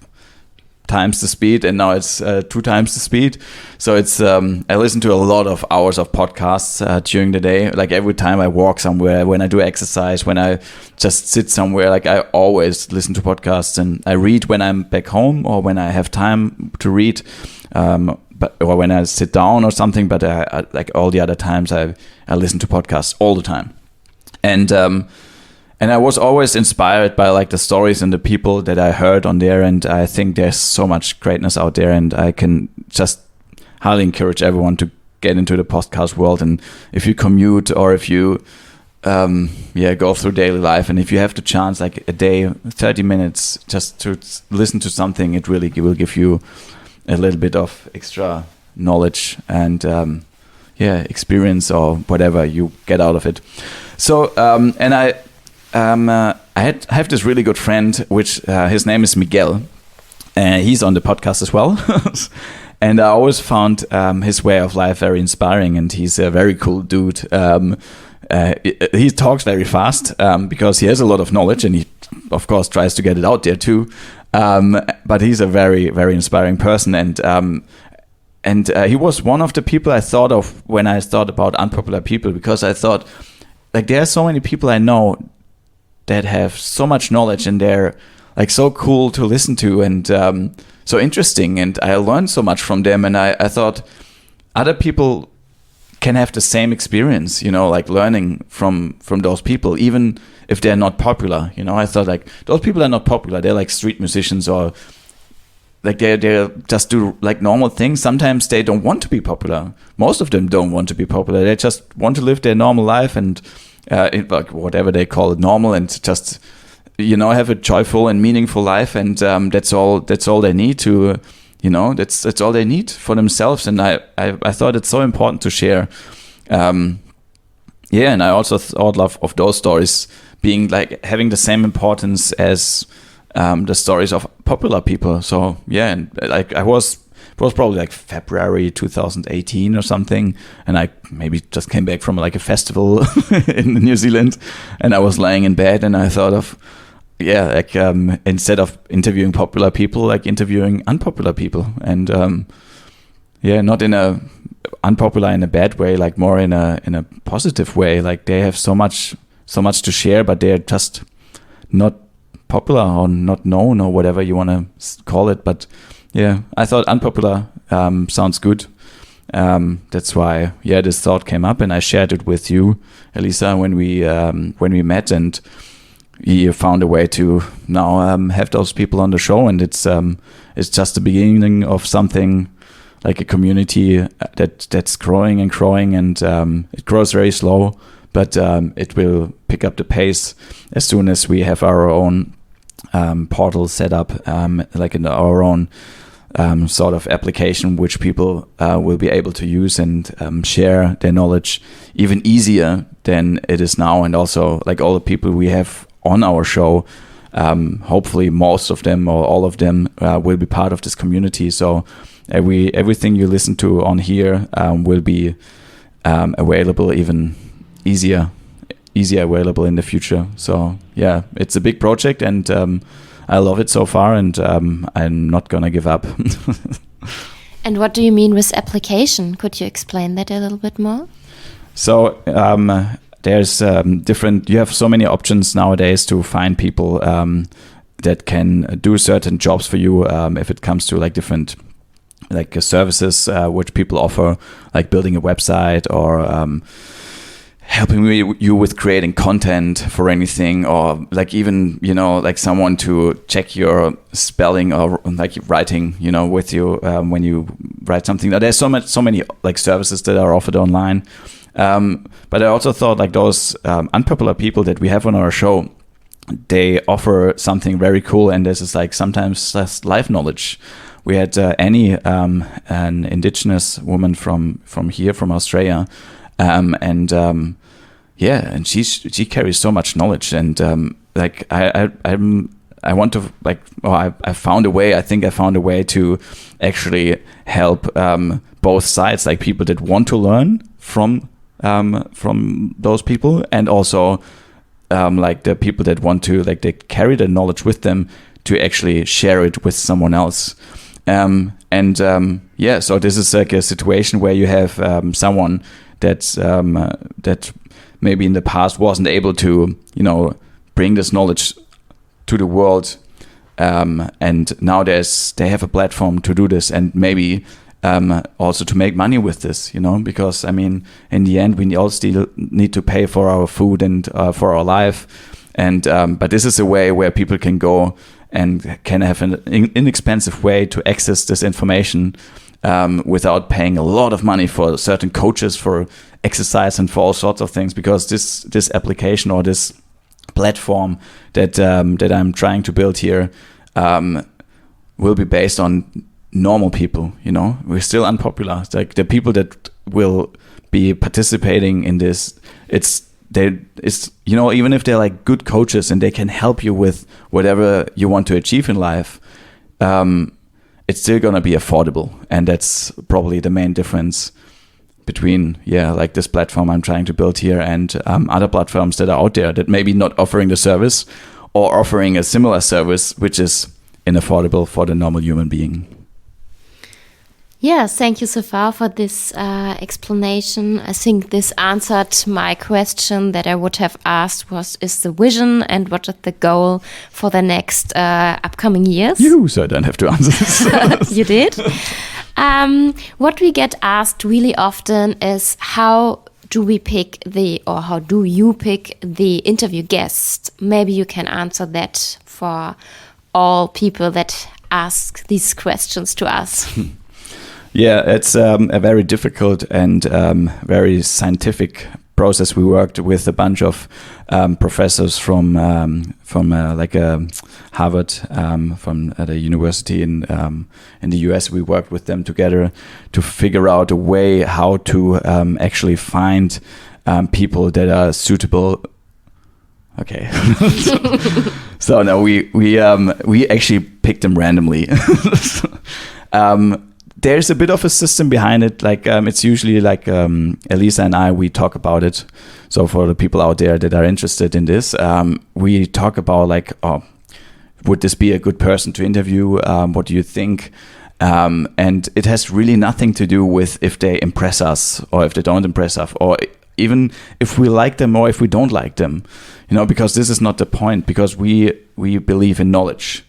S2: times the speed, and now it's 2 times the speed. So it's I listen to a lot of hours of podcasts during the day. Like every time I walk somewhere, when I do exercise, when I just sit somewhere, like I always listen to podcasts. And I read when I'm back home or when I have time to read, or when I sit down or something. But I like all the other times, I listen to podcasts all the time, and I was always inspired by like the stories and the people that I heard on there. And I think there's so much greatness out there, and I can just highly encourage everyone to get into the podcast world. And if you commute or if you go through daily life, and if you have the chance, like a day, 30 minutes just to listen to something, it really will give you a little bit of extra knowledge and experience or whatever you get out of it. So and I have this really good friend, which his name is Miguel. He's on the podcast as well. And I always found his way of life very inspiring, and he's a very cool dude. He talks very fast because he has a lot of knowledge, and he, of course, tries to get it out there too. But he's a very, very inspiring person, and And he was one of the people I thought of when I thought about Unpopular People, because I thought, like, there are so many people I know that have so much knowledge, and they're like so cool to listen to, and so interesting, and I learned so much from them. And I thought other people can have the same experience, you know, like learning from those people, even if they're not popular. You know, I thought, like, those people are not popular. They're like street musicians, or like they just do like normal things. Sometimes they don't want to be popular. Most of them don't want to be popular. They just want to live their normal life, and like whatever they call it, normal, and just, you know, have a joyful and meaningful life. And that's all they need to, you know, that's all they need for themselves. And I thought it's so important to share. And I also thought of those stories being like having the same importance as the stories of popular people. So yeah, and like it was probably like February 2018 or something, and I maybe just came back from like a festival in New Zealand, and I was lying in bed, and I thought of, like instead of interviewing popular people, like interviewing unpopular people. And not in a unpopular in a bad way, like more in a positive way. Like they have so much to share, but they're just not popular or not known or whatever you want to call it. But yeah, I thought unpopular sounds good. That's why this thought came up, and I shared it with you, Elisa, when we met, and you found a way to now have those people on the show. And it's just the beginning of something, like a community that's growing and growing, and it grows very slow, but it will pick up the pace as soon as we have our own portal set up, like in our own sort of application, which people will be able to use and share their knowledge even easier than it is now. And also, like, all the people we have on our show, hopefully most of them or all of them will be part of this community. So everything you listen to on here will be available even easier available in the future. So yeah, it's a big project, and I love it so far, and I'm not gonna give up.
S1: And what do you mean with application? Could you explain that a little bit more?
S2: So there's different, you have so many options nowadays to find people that can do certain jobs for you, if it comes to like different like services which people offer, like building a website, or helping you with creating content for anything, or like even, you know, like someone to check your spelling or like writing, you know, with you when you write something. There's so many like services that are offered online. But I also thought, like, those unpopular people that we have on our show, they offer something very cool, and this is like sometimes less life knowledge. We had Annie, an indigenous woman from here, from Australia, and she carries so much knowledge, and like I want to, like, I found a way. I think I found a way to actually help both sides, like people that want to learn from those people, and also like the people that want to, like, they carry the knowledge with them to actually share it with someone else. So this is like a situation where you have someone that maybe in the past wasn't able to, you know, bring this knowledge to the world, and now they have a platform to do this, and maybe also to make money with this, you know, because I mean, in the end, we all still need to pay for our food and for our life, and but this is a way where people can go and can have an inexpensive way to access this information without paying a lot of money for certain coaches for exercise and for all sorts of things, because this application or this platform that I'm trying to build here will be based on normal people. You know, we're still unpopular. It's like the people that will be participating in this, it's you know, even if they're like good coaches and they can help you with whatever you want to achieve in life, it's still gonna be affordable, and that's probably the main difference between like this platform I'm trying to build here and other platforms that are out there that maybe not offering the service or offering a similar service which is inaffordable for the normal human being.
S1: Yes, thank you so far for this explanation. I think this answered my question that I would have asked: what is the vision and what is the goal for the next upcoming years?
S2: So I don't have to answer this.
S1: You did. What we get asked really often is how do you pick the interview guest? Maybe you can answer that for all people that ask these questions to us.
S2: Yeah, it's a very difficult and very scientific process. We worked with a bunch of professors from Harvard, from at a university in the US. We worked with them together to figure out a way how to actually find people that are suitable. Okay, so no, we actually picked them randomly. There's a bit of a system behind it. Like it's usually like Elisa and I, we talk about it. So for the people out there that are interested in this, we talk about like, oh, would this be a good person to interview? What do you think? And it has really nothing to do with if they impress us or if they don't impress us, or even if we like them or if we don't like them, because this is not the point, because we believe in knowledge,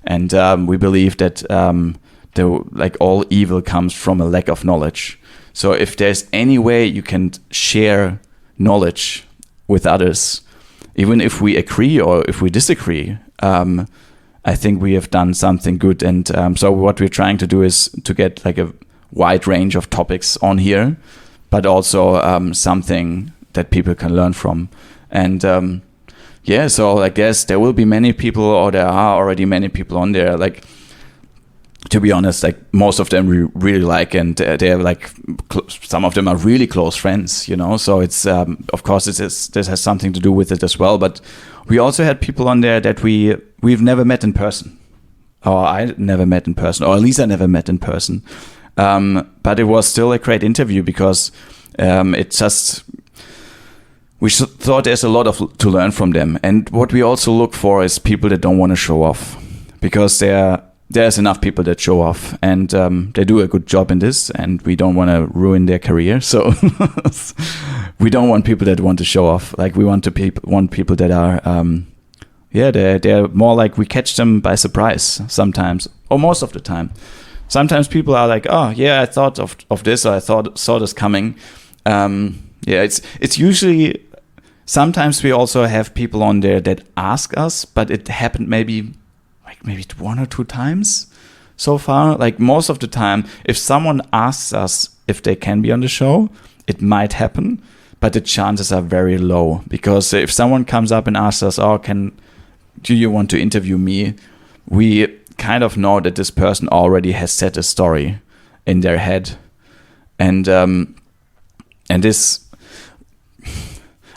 S2: and we believe that all evil comes from a lack of knowledge. So if there's any way you can share knowledge with others, even if we agree or if we disagree, I think we have done something good. And so what we're trying to do is to get like a wide range of topics on here, but also something that people can learn from. And so I guess there will be many people, or there are already many people on there. Like, to be honest, like most of them we really like, and they're like some of them are really close friends, So it's of course this has something to do with it as well. But we also had people on there that we've never met in person, or I never met in person, or Elisa never met in person. But it was still a great interview because we thought there's a lot to learn from them. And what we also look for is people that don't want to show off, because there's enough people that show off, and they do a good job in this, and we don't want to ruin their career. So we don't want people that want to show off. Like we want people that are, they're more like we catch them by surprise sometimes, or most of the time. Sometimes people are like, oh yeah, I thought of this, or I saw this coming. It's usually, sometimes we also have people on there that ask us, but it happened maybe 1 or 2 times so far. Like most of the time, if someone asks us if they can be on the show, it might happen, but the chances are very low, because if someone comes up and asks us, oh, do you want to interview me? We kind of know that this person already has set a story in their head. And this,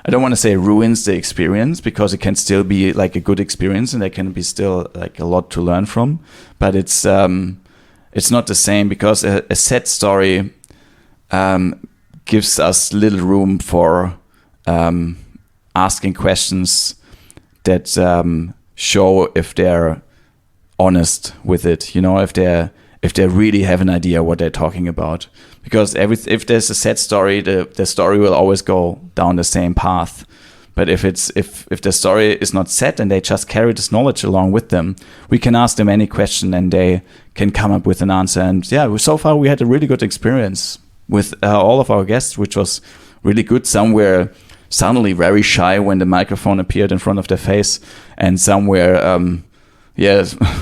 S2: I don't want to say ruins the experience, because it can still be like a good experience and there can be still like a lot to learn from. But it's not the same, because a set story gives us little room for asking questions that show if they're honest with it, if they really have an idea what they're talking about. Because if there's a set story, the story will always go down the same path. But if the story is not set and they just carry this knowledge along with them, we can ask them any question and they can come up with an answer. And so far we had a really good experience with all of our guests, which was really good. Some were suddenly very shy when the microphone appeared in front of their face, and some were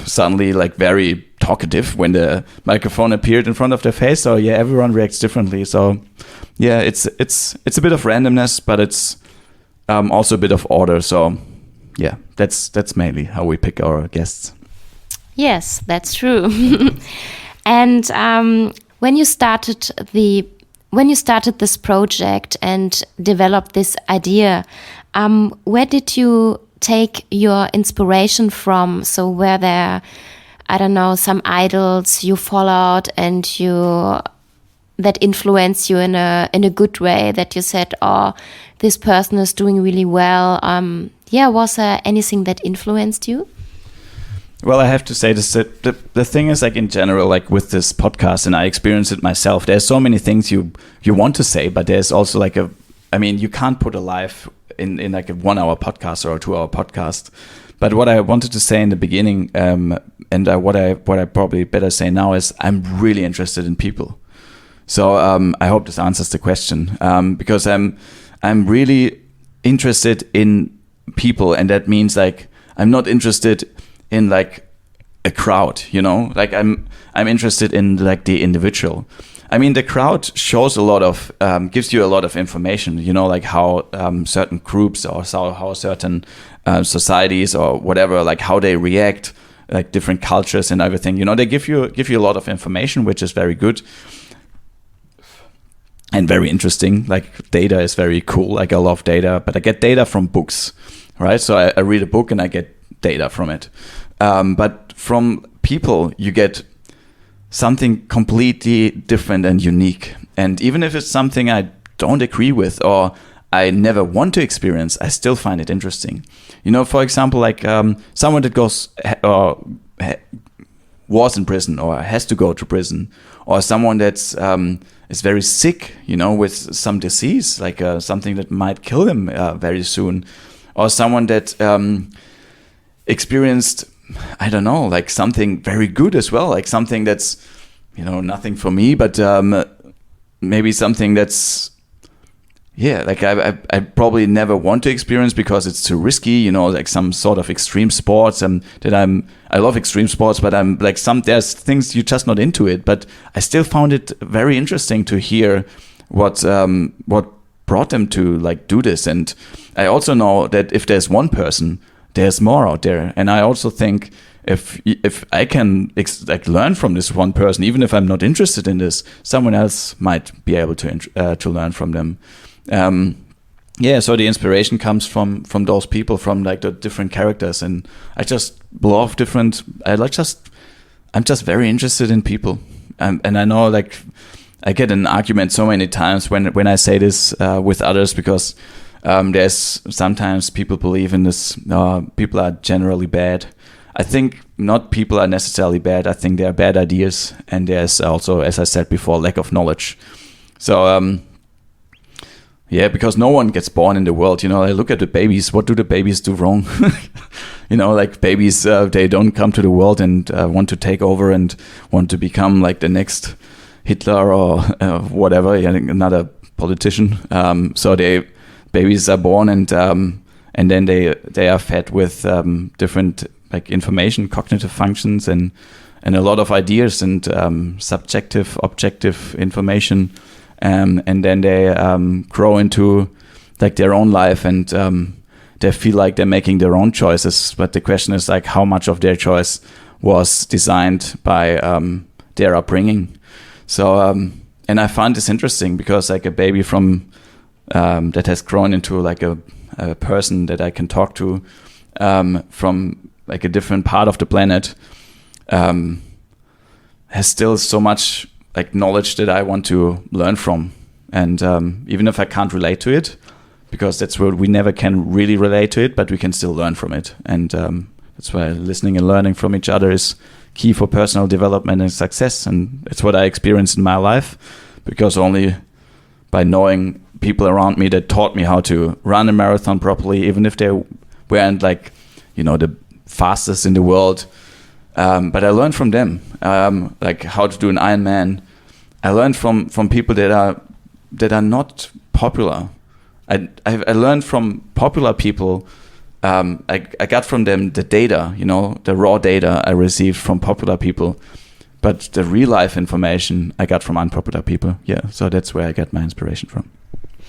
S2: suddenly like very talkative when the microphone appeared in front of their face. So everyone reacts differently. So it's a bit of randomness, but it's also a bit of order. So that's mainly how we pick our guests.
S1: Yes, that's true. And when you started this project and developed this idea, where did you take your inspiration from? So were there, I don't know, some idols you followed and that influenced you in a good way, that you said, oh, this person is doing really well? Was there anything that influenced you?
S2: Well, I have to say this. The thing is, like in general, like with this podcast, and I experience it myself. There's so many things you want to say, but there's also like you can't put a life in like a 1 hour podcast or a 2 hour podcast. But what I wanted to say in the beginning, and what I probably better say now is I'm really interested in people. So I hope this answers the question, because I'm really interested in people, and that means like I'm not interested in like a crowd, like I'm interested in like the individual. I mean, the crowd shows a lot of gives you a lot of information, like how certain groups or how certain societies or whatever, like how they react, like different cultures and everything. They give you a lot of information, which is very good and very interesting. Like data is very cool. Like I love data, but I get data from books, right? So I read a book and I get data from it. But from people, you get something completely different and unique. And even if it's something I don't agree with or I never want to experience, I still find it interesting. For example, like someone that goes or was in prison or has to go to prison, or someone that's is very sick, with some disease, like something that might kill them very soon, or someone that experienced, I don't know, like something very good as well, like something that's, nothing for me, but maybe something that's, like I probably never want to experience because it's too risky, like some sort of extreme sports, I love extreme sports, but I'm like there's things you're just not into it, but I still found it very interesting to hear what brought them to like do this. And I also know that if there's one person, there's more out there. And I also think if I can learn from this one person, even if I'm not interested in this, someone else might be able to learn from them. So the inspiration comes from those people, from like the different characters, and I just love different. I'm just very interested in people, and I know like I get an argument so many times when I say this with others, because there's sometimes people believe in this. People are generally bad. I think not people are necessarily bad. I think there are bad ideas, and there's also, as I said before, lack of knowledge. So because no one gets born in the world. I look at the babies. What do the babies do wrong? Like babies, they don't come to the world and want to take over and want to become like the next Hitler or whatever, another politician. So babies are born and then they are fed with different like information, cognitive functions, and a lot of ideas and subjective, objective information. And then they grow into like their own life, and they feel like they're making their own choices. But the question is like how much of their choice was designed by their upbringing. So and I find this interesting because like a baby from that has grown into like a person that I can talk to from like a different part of the planet has still so much like knowledge that I want to learn from. And even if I can't relate to it, because that's where we never can really relate to it, but we can still learn from it. And that's why listening and learning from each other is key for personal development and success. And it's what I experienced in my life, because only by knowing people around me that taught me how to run a marathon properly, even if they weren't like, the fastest in the world, but I learned from them, like how to do an Ironman. I learned from people that are not popular. I learned from popular people. I got from them the data, the raw data I received from popular people, but the real life information I got from unpopular people. Yeah, so that's where I get my inspiration from.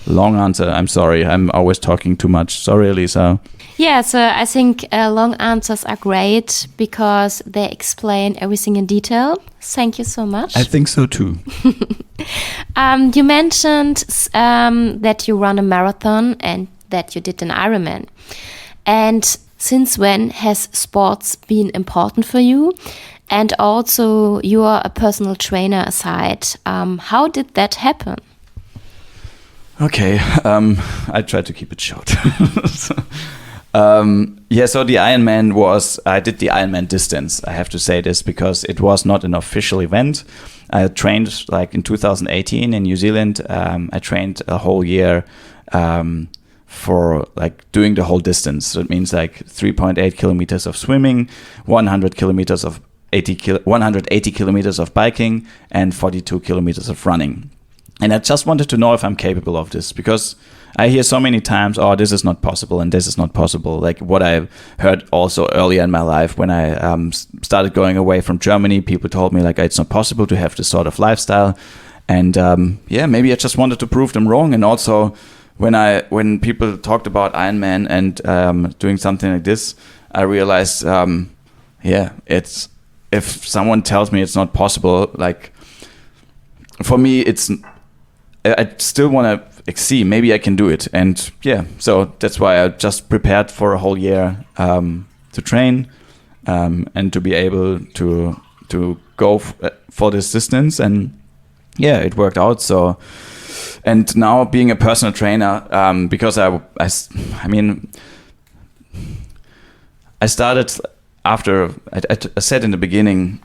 S2: Long answer. I'm sorry. I'm always talking too much. Sorry, Elisa.
S1: Yeah, so I think long answers are great because they explain everything in detail. Thank you so much.
S2: I think so too.
S1: You mentioned that you run a marathon and that you did an Ironman. And since when has sports been important for you? And also, you are a personal trainer aside. How did that happen?
S2: Okay, I try to keep it short. So the Ironman I did the Ironman distance. I have to say this because it was not an official event. I trained like in 2018 in New Zealand. I trained a whole year for like doing the whole distance. So it means like 3.8 kilometers of swimming, 180 kilometers of biking, and 42 kilometers of running. And I just wanted to know if I'm capable of this, because I hear so many times, oh, this is not possible and this is not possible. Like what I heard also earlier in my life when I started going away from Germany, people told me like it's not possible to have this sort of lifestyle. And maybe I just wanted to prove them wrong. And also when people talked about Ironman and doing something like this, I realized, it's if someone tells me it's not possible, like for me, I still want to see maybe I can do it. And so that's why I just prepared for a whole year to train and to be able to go for this distance. And it worked out. So, and now being a personal trainer, because I started after I said in the beginning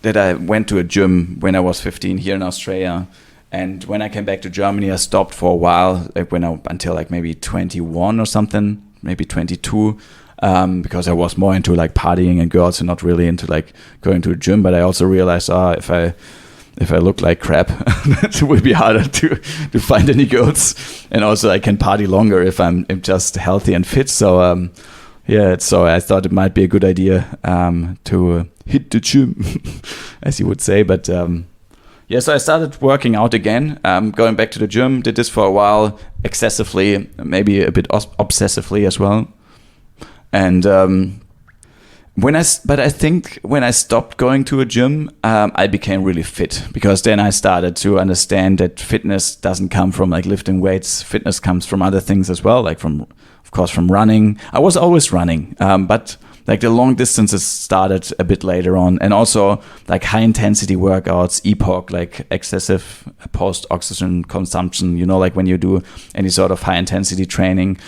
S2: that I went to a gym when I was 15 here in Australia. And when I came back to Germany, I stopped for a while, until like maybe 21 or something, maybe 22, because I was more into like partying and girls and not really into like going to a gym. But I also realized, if I look like crap, it will be harder to find any girls. And also I can party longer if I'm just healthy and fit. So so I thought it might be a good idea to hit the gym, as you would say. But so I started working out again, going back to the gym, did this for a while, excessively, maybe a bit obsessively as well. And I think when I stopped going to a gym, I became really fit, because then I started to understand that fitness doesn't come from like lifting weights. Fitness comes from other things as well, like from running. I was always running, but like the long distances started a bit later on, and also like high intensity workouts, EPOC, like excessive post oxygen consumption, like when you do any sort of high intensity training,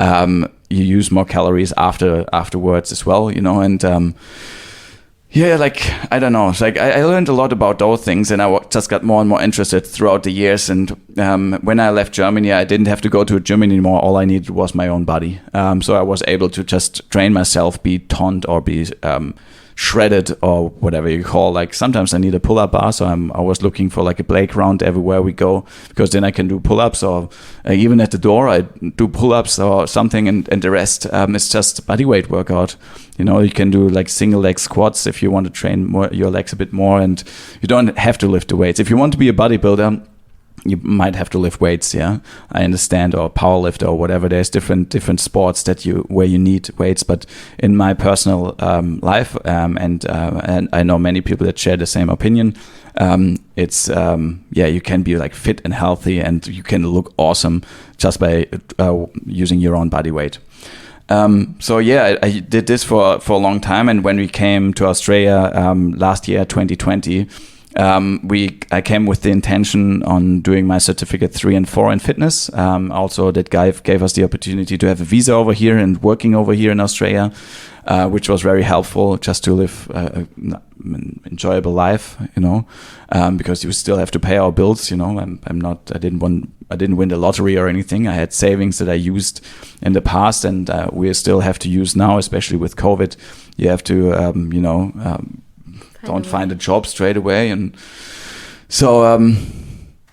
S2: you use more calories afterwards as well, and I don't know. It's like I learned a lot about those things, and I just got more and more interested throughout the years. And when I left Germany, I didn't have to go to a gym anymore. All I needed was my own body. So I was able to just train myself, be toned or be shredded or whatever you call. Like sometimes I need a pull-up bar, so I was looking for like a playground everywhere we go, because then I can do pull-ups, or even at the door I do pull-ups or something, and the rest is just body weight workout. You can do like single leg squats if you want to train your legs a bit more, and you don't have to lift the weights. If you want to be a bodybuilder, you might have to lift weights, I understand, or power lifter or whatever. There's different sports where you need weights. But in my personal life, and I know many people that share the same opinion, it's you can be like fit and healthy, and you can look awesome just by using your own body weight. I did this for a long time, and when we came to Australia last year, 2020. I came with the intention on doing my certificate 3 and 4 in fitness. Also, that guy gave us the opportunity to have a visa over here and working over here in Australia, which was very helpful just to live an enjoyable life, because you still have to pay our bills. I didn't win the lottery or anything. I had savings that I used in the past, and we still have to use now, especially with COVID. You have to, don't find a job straight away. And so, and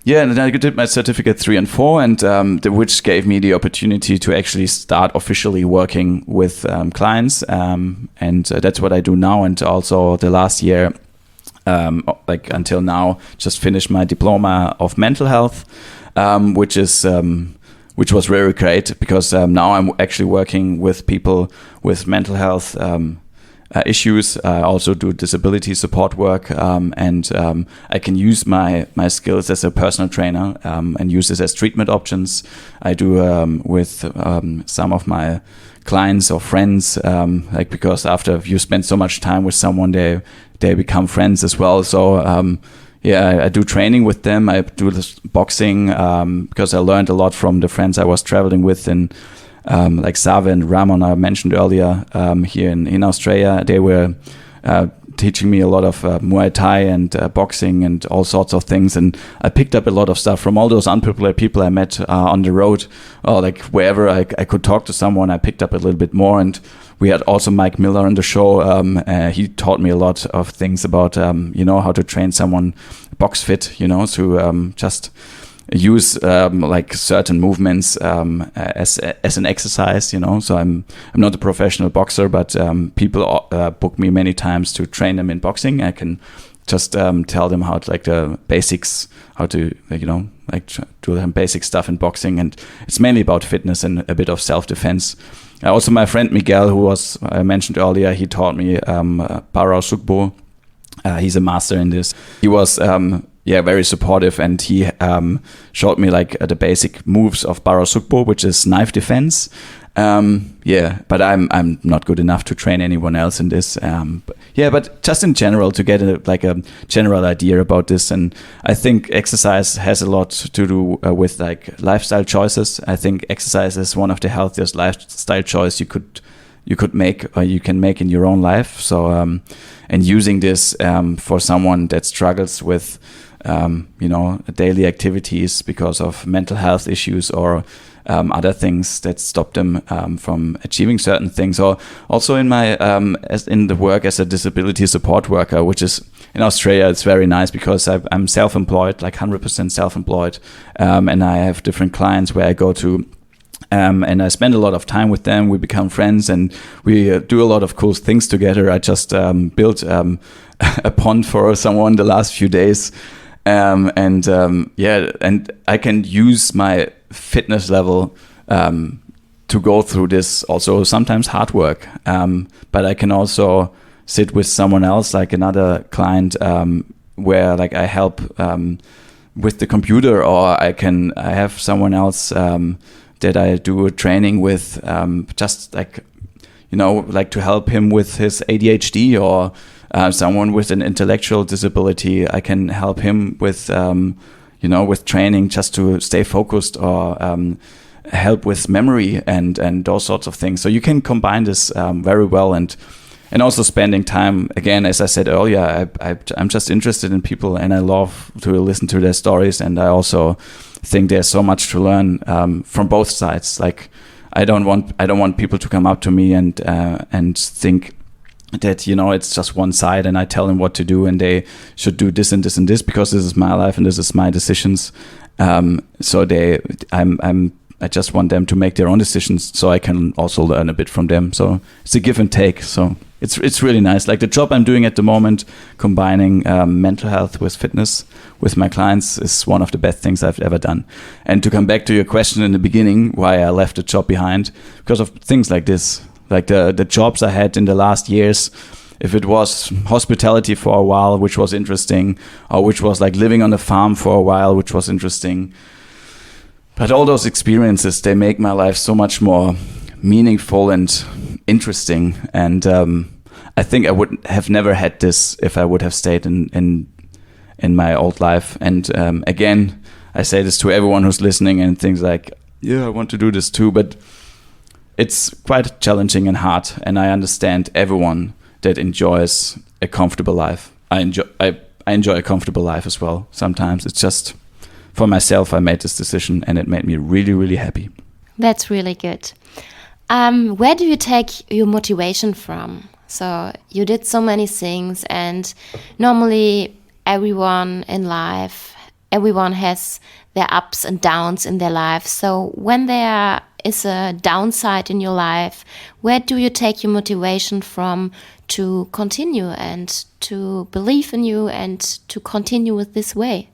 S2: then I did my certificate 3 and 4, and which gave me the opportunity to actually start officially working with clients. And that's what I do now. And also the last year, until now, just finished my diploma of mental health, which was very great, because now I'm actually working with people with mental health issues. I also do disability support work, and I can use my skills as a personal trainer and use this as treatment options. I do with some of my clients or friends, because after you spend so much time with someone, they become friends as well. So I do training with them. I do this boxing because I learned a lot from the friends I was traveling with in like Save and Ramon I mentioned earlier here in Australia. They were teaching me a lot of Muay Thai and boxing and all sorts of things, and I picked up a lot of stuff from all those unpopular people I met on the road, or like wherever I could talk to someone. I picked up a little bit more, and we had also Mike Miller on the show. He taught me a lot of things about how to train someone box fit, to just use like certain movements as an exercise, So I'm not a professional boxer, but people book me many times to train them in boxing. I can just tell them how to, like the basics, how to do some basic stuff in boxing, and it's mainly about fitness and a bit of self-defense. Also, my friend Miguel, who I mentioned earlier, he taught me Barao Sukbo. He's a master in this. He was very supportive, and he showed me like the basic moves of Barao Sukbo, which is knife defense. But I'm not good enough to train anyone else in this. But just in general, to get a general idea about this. And I think exercise has a lot to do with like lifestyle choices. I think exercise is one of the healthiest lifestyle choices you could make, or you can make in your own life. So and using this for someone that struggles with daily activities because of mental health issues or other things that stop them from achieving certain things, or also in my as in the work as a disability support worker, which is in Australia, it's very nice because I'm self-employed, like 100% self-employed, and I have different clients where I go to. And I spend a lot of time with them. We become friends, and we do a lot of cool things together. I just built a pond for someone the last few days, and I can use my fitness level to go through this also sometimes hard work. But I can also sit with someone else, like another client, where like I help with the computer, or I have someone else that I do a training with, just like, like to help him with his ADHD, or someone with an intellectual disability. I can help him with, with training just to stay focused, or help with memory and those sorts of things. So you can combine this very well, and also spending time, again, as I said earlier, I'm just interested in people, and I love to listen to their stories, and I also think there's so much to learn from both sides. Like I don't want people to come up to me and think that it's just one side, and I tell them what to do, and they should do this and this and this because this is my life and this is my decisions. I just want them to make their own decisions, so I can also learn a bit from them. So it's a give and take. So it's really nice. Like the job I'm doing at the moment, combining mental health with fitness with my clients, is one of the best things I've ever done. And to come back to your question in the beginning, why I left the job behind, because of things like this, like the jobs I had in the last years. If it was hospitality for a while, which was interesting, or which was like living on a farm for a while, which was interesting. But all those experiences, they make my life so much more meaningful and interesting. And I think I would have never had this if I would have stayed in my old life. And again, I say this to everyone who's listening and thinks like, yeah, I want to do this too. But it's quite challenging and hard. And I understand everyone that enjoys a comfortable life. I enjoy a comfortable life as well. Sometimes it's just, for myself, I made this decision, and it made me really, really happy.
S1: That's really good. Where do you take your motivation from? So you did so many things, and normally everyone in life, everyone has their ups and downs in their life. So when there is a downside in your life, where do you take your motivation from to continue and to believe in you and to continue with this way?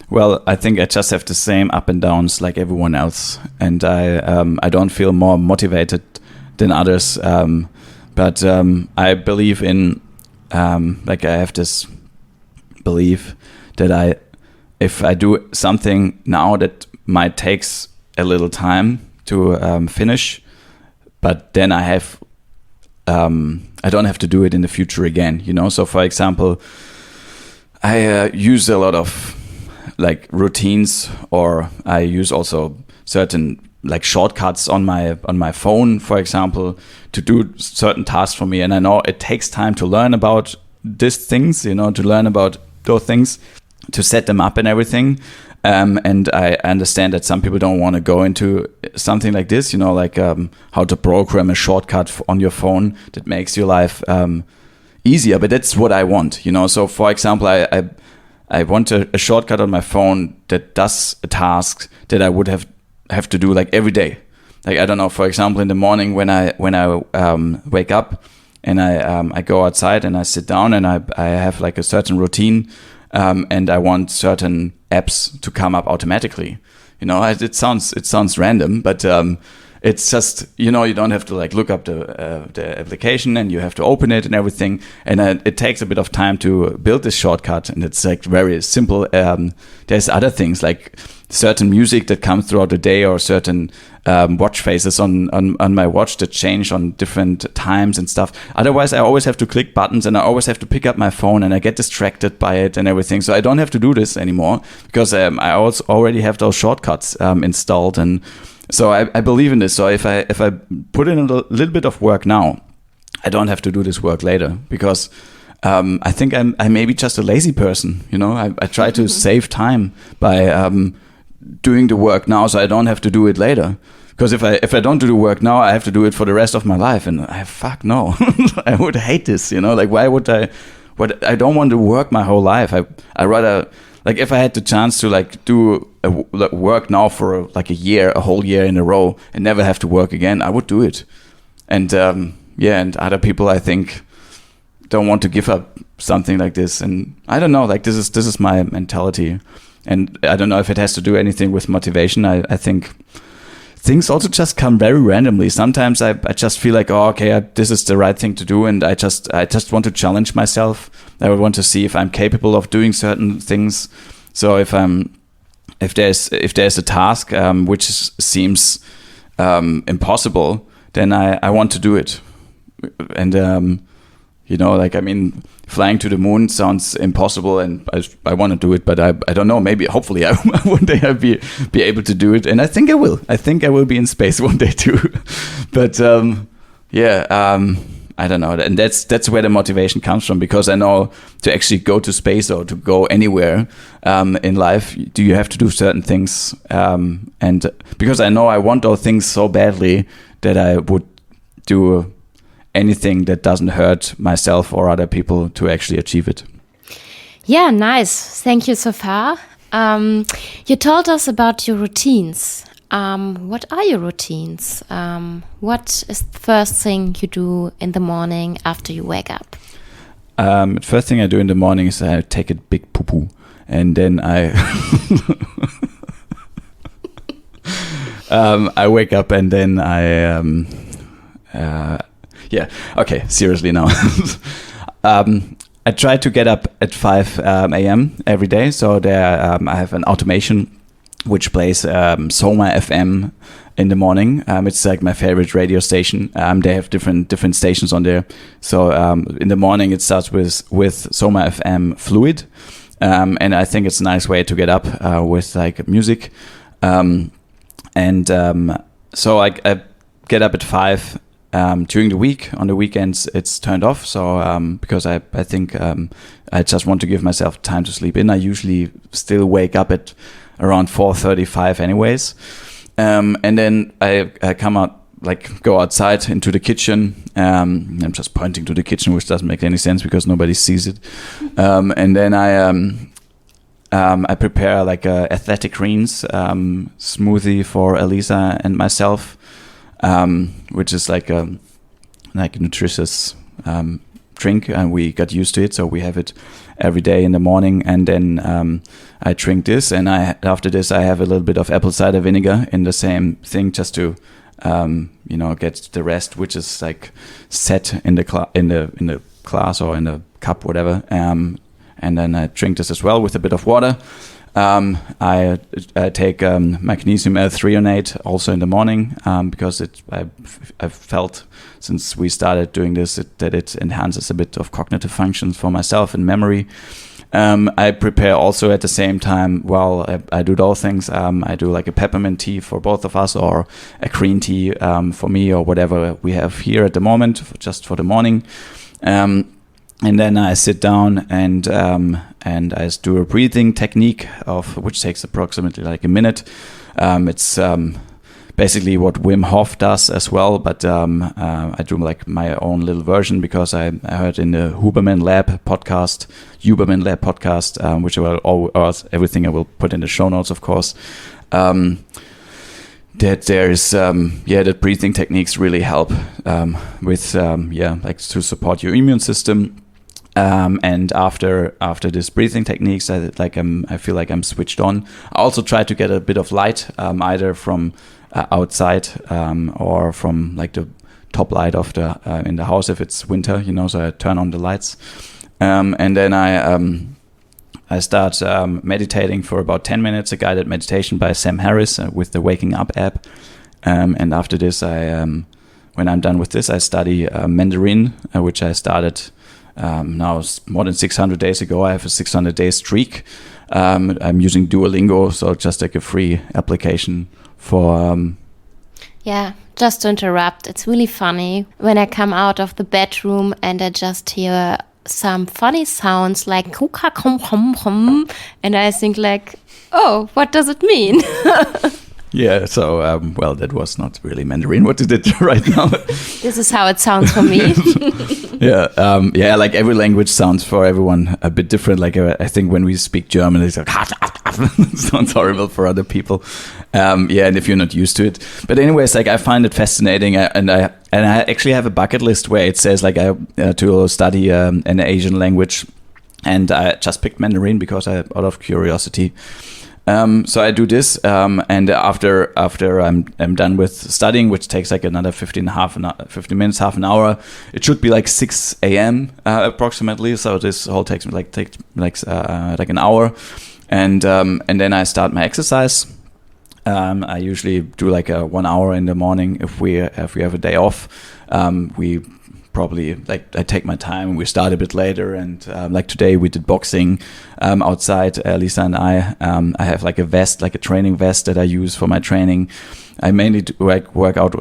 S2: Well, I think I just have the same up and downs like everyone else, and I don't feel more motivated than others. But I believe in I have this belief that if I do something now that might takes a little time to finish, but then I don't have to do it in the future again. So for example, I use a lot of like routines, or I use also certain like shortcuts on my phone, for example, to do certain tasks for me. And I know it takes time to learn about these things, to learn about those things, to set them up and everything. And I understand that some people don't want to go into something like this, like how to program a shortcut on your phone that makes your life easier. But that's what I want, So, for example, I want a shortcut on my phone that does a task that I would have to do like every day. Like, I don't know, for example, in the morning when I wake up and I go outside and I sit down and I have like a certain routine. And I want certain apps to come up automatically. It sounds random, but it's just, you don't have to like look up the application and you have to open it and everything. And it takes a bit of time to build this shortcut, and it's like very simple. There's other things like certain music that comes throughout the day, or certain watch faces on my watch that change on different times and stuff. Otherwise, I always have to click buttons and I always have to pick up my phone and I get distracted by it and everything. So I don't have to do this anymore because I also already have those shortcuts installed. And so I believe in this. So if I put in a little bit of work now, I don't have to do this work later, because I think I may be just a lazy person. I try to save time by doing the work now, so I don't have to do it later. Because if I don't do the work now, I have to do it for the rest of my life, and fuck no, I would hate this. Like, why would I? I don't want to work my whole life. I rather, like, if I had the chance to like do work now for like a whole year in a row, and never have to work again, I would do it. And and other people, I think, don't want to give up something like this. And I don't know, like, this is my mentality. And I don't know if it has to do anything with motivation. I think things also just come very randomly. Sometimes I just feel like, this is the right thing to do, and I just want to challenge myself. I would want to see if I'm capable of doing certain things. So if there's a task which seems impossible, then I want to do it. And flying to the moon sounds impossible, and I want to do it, but I don't know. Maybe, hopefully, one day I'll be able to do it, and I think I will. I think I will be in space one day too. But I don't know, and that's where the motivation comes from, because I know to actually go to space or to go anywhere in life, do you have to do certain things, and because I know I want those things so badly that I would do anything that doesn't hurt myself or other people to actually achieve it.
S1: Yeah, nice. Thank you so far. You told us about your routines. What are your routines? What is the first thing you do in the morning after you wake up?
S2: The first thing I do in the morning is I take a big poo-poo, and then I wake up, and then okay, seriously now. I try to get up at 5 a.m. every day. So there I have an automation which plays Soma FM in the morning. It's like my favorite radio station. They have different stations on there. So in the morning it starts with Soma FM Fluid. And I think it's a nice way to get up with like music. So I get up at 5 during the week. On the weekends it's turned off, so because I think I just want to give myself time to sleep in. I usually still wake up at around 4:35 anyways, and then I come out, like go outside into the kitchen. I'm just pointing to the kitchen, which doesn't make any sense because nobody sees it. And then I prepare like a athletic greens smoothie for Elisa and myself, which is like a nutritious drink, and we got used to it, so we have it every day in the morning. And then I drink this, and after this I have a little bit of apple cider vinegar in the same thing, just to get the rest, which is like set in the glass or in the cup, whatever. And then I drink this as well with a bit of water. I take magnesium L-threonate also in the morning, because I've felt since we started doing this that it enhances a bit of cognitive functions for myself and memory. I prepare also at the same time while I do those things. I do like a peppermint tea for both of us, or a green tea for me, or whatever we have here at the moment, just for the morning. And then I sit down and I do a breathing technique which takes approximately like a minute. It's basically what Wim Hof does as well, but I do like my own little version, because I heard in the Huberman Lab podcast, which everything I will put in the show notes, of course, that there's that breathing techniques really help with like to support your immune system. And after this breathing techniques, I feel like I'm switched on. I also try to get a bit of light, either from outside or from like the top light of the in the house if it's winter, so I turn on the lights, and then I start meditating for about 10 minutes, a guided meditation by Sam Harris with the Waking Up app, and after this when I'm done with this, I study Mandarin, which I started now more than 600 days ago. I have a 600-day streak. I'm using Duolingo, so just like a free application for
S1: just to interrupt, it's really funny when I come out of the bedroom and I just hear some funny sounds like and I think like, oh, what does it mean?
S2: Yeah, so well, that was not really Mandarin. What is it right now?
S1: This is how it sounds for me.
S2: Yeah, like every language sounds for everyone a bit different. Like I think when we speak German, it's like it sounds horrible for other people. And if you're not used to it. But anyways, like I find it fascinating, and I actually have a bucket list where it says like to study an Asian language, and I just picked Mandarin because out of curiosity. So I do this, and after I'm done with studying, which takes like another 15 minutes, half an hour, it should be like 6 a.m. Approximately. So this whole takes like an hour, and then I start my exercise. I usually do like 1 hour in the morning if we have a day off. We probably like I take my time. We start a bit later, and like today we did boxing outside. Elisa and I have like a vest, like a training vest that I use for my training. I mainly do, work out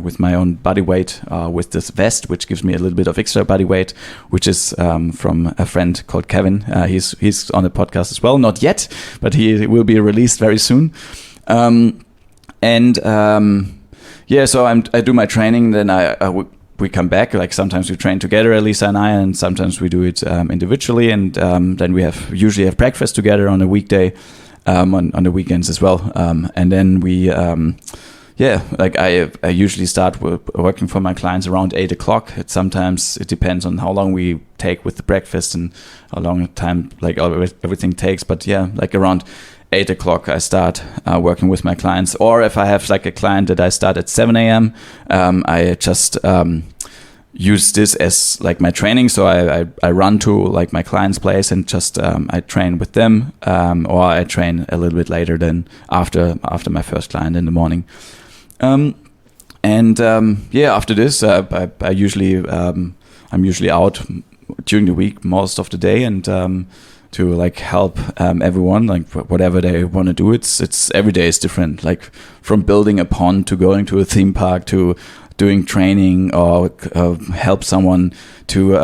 S2: with my own body weight with this vest, which gives me a little bit of extra body weight, which is from a friend called Kevin. He's on the podcast as well, not yet, but he will be released very soon. So I do my training, then we come back. Like sometimes we train together, Elisa and I, and sometimes we do it individually. And then we usually have breakfast together on a weekday, on the weekends as well. And then we, I usually start working for my clients around 8 o'clock. It depends on how long we take with the breakfast and how long time like everything takes. But yeah, like around 8 o'clock I start working with my clients. Or if I have like a client that I start at 7 a.m., I just use this as like my training. So I run to like my client's place and just I train with them, or I train a little bit later than after my first client in the morning. After this I usually I'm usually out during the week most of the day, and to like help everyone, like whatever they want to do. It's every day is different, like from building a pond to going to a theme park to doing training, or help someone to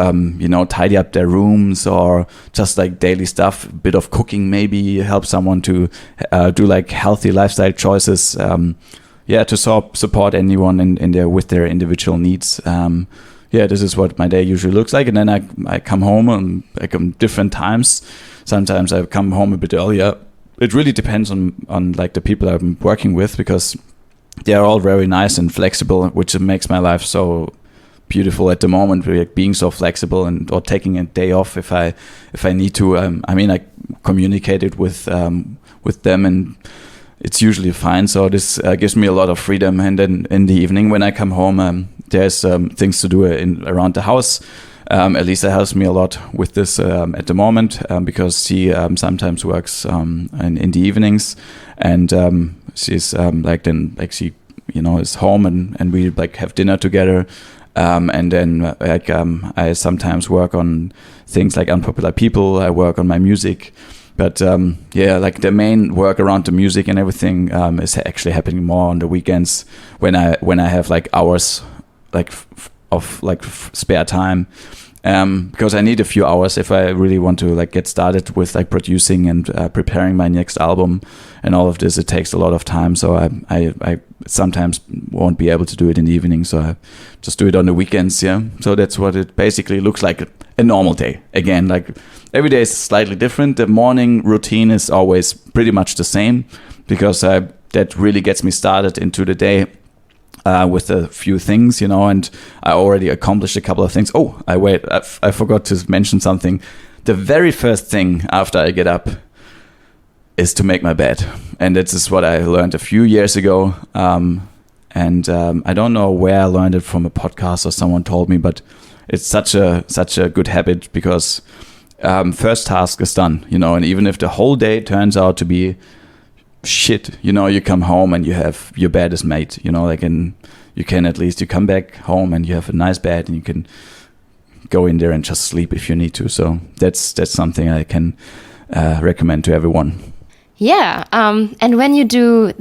S2: tidy up their rooms, or just like daily stuff, a bit of cooking, maybe help someone to do like healthy lifestyle choices, to support anyone in their with their individual needs. This is what my day usually looks like. And then I come home on different times. Sometimes I come home a bit earlier. It really depends on like the people I'm working with, because they're all very nice and flexible, which makes my life so beautiful at the moment. Like being so flexible or taking a day off if I need to. I communicated with them, and it's usually fine. So this gives me a lot of freedom. And then in the evening when I come home, there's things to do around the house. Elisa helps me a lot with this at the moment, because she sometimes works in the evenings, and she's she is home, and we like have dinner together. And then I sometimes work on things like Unpopular People. I work on my music. But like the main work around the music and everything is actually happening more on the weekends when I have like hours like of spare time, because I need a few hours if I really want to like get started with like producing and preparing my next album and all of this. It takes a lot of time, so I sometimes won't be able to do it in the evening, so I just do it on the weekends. Yeah, so that's what it basically looks like a normal day. Again, like every day is slightly different. The morning routine is always pretty much the same because that really gets me started into the day with a few things, and I already accomplished a couple of things. Oh, I forgot to mention something. The very first thing after I get up is to make my bed. And this is what I learned a few years ago. And I don't know where I learned it, from a podcast or someone told me, but it's such a good habit because first task is done, and even if the whole day turns out to be shit, you come home and your bed is made, you come back home and you have a nice bed and you can go in there and just sleep if you need to. So that's something I can recommend to everyone.
S1: Yeah, and when you do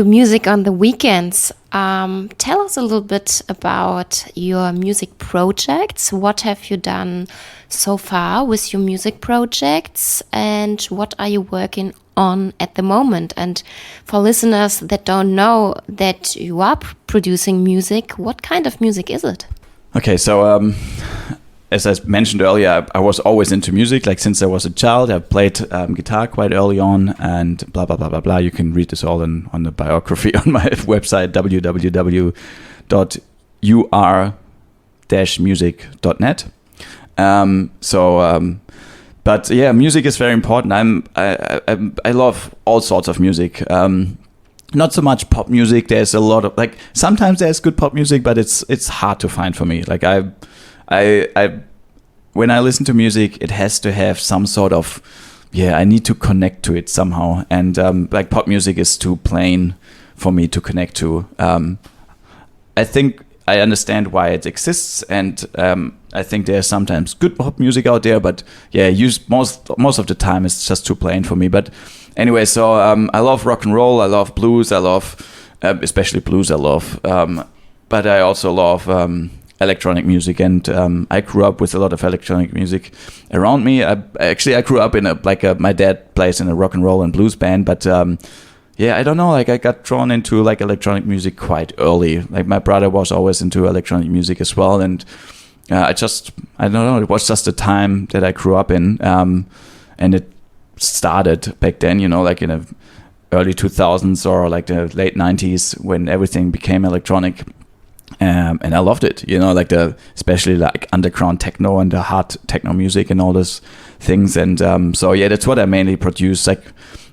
S1: music on the weekends, tell us a little bit about your music projects. What have you done so far with your music projects, and what are you working on at the moment? And for listeners that don't know that you are producing music, what kind of music is it?
S2: Okay, so as I mentioned earlier, I was always into music. Like since I was a child, I played guitar quite early on, and blah blah blah blah blah. You can read this all on the biography on my website, www.ur-music.net. But yeah, music is very important. I love all sorts of music. Not so much pop music. There's a lot of sometimes there's good pop music, but it's hard to find for me. Like I when I listen to music, it has to have some sort of, I need to connect to it somehow. And pop music is too plain for me to connect to. I think I understand why it exists, and I think there's sometimes good pop music out there, but most of the time it's just too plain for me. But anyway, so I love rock and roll, I love blues, I love especially blues, I love, but I also love electronic music, and I grew up with a lot of electronic music around me. I grew up in my dad plays in a rock and roll and blues band, but I don't know, I got drawn into electronic music quite early. My brother was always into electronic music as well, and I don't know, it was just the time that I grew up in, and it started back then, in the early 2000s or the late 90s when everything became electronic. And I loved it, especially underground techno and the hard techno music and all those things. And that's what I mainly produce.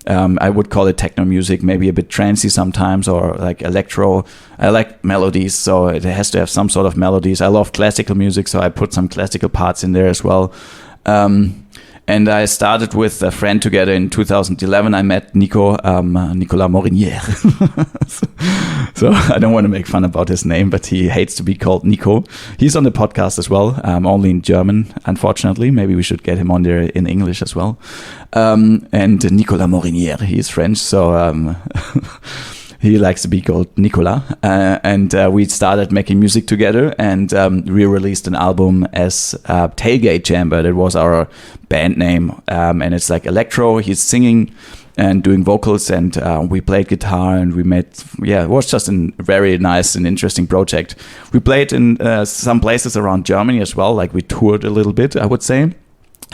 S2: I would call it techno music, maybe a bit trancey sometimes, or electro. I like melodies, so it has to have some sort of melodies. I love classical music, so I put some classical parts in there as well. And I started with a friend together in 2011. I met Nicolas Morinier. So I don't want to make fun about his name, but he hates to be called Nico. He's on the podcast as well, only in German, unfortunately. Maybe we should get him on there in English as well. And Nicolas Morinier, he's French, so he likes to be called Nicolas. And we started making music together, and we released an album as Tailgate Chamber. That was our band name. And it's electro. He's singing and doing vocals, and we played guitar, and we made, it was just a very nice and interesting project. We played in some places around Germany as well. We toured a little bit, I would say.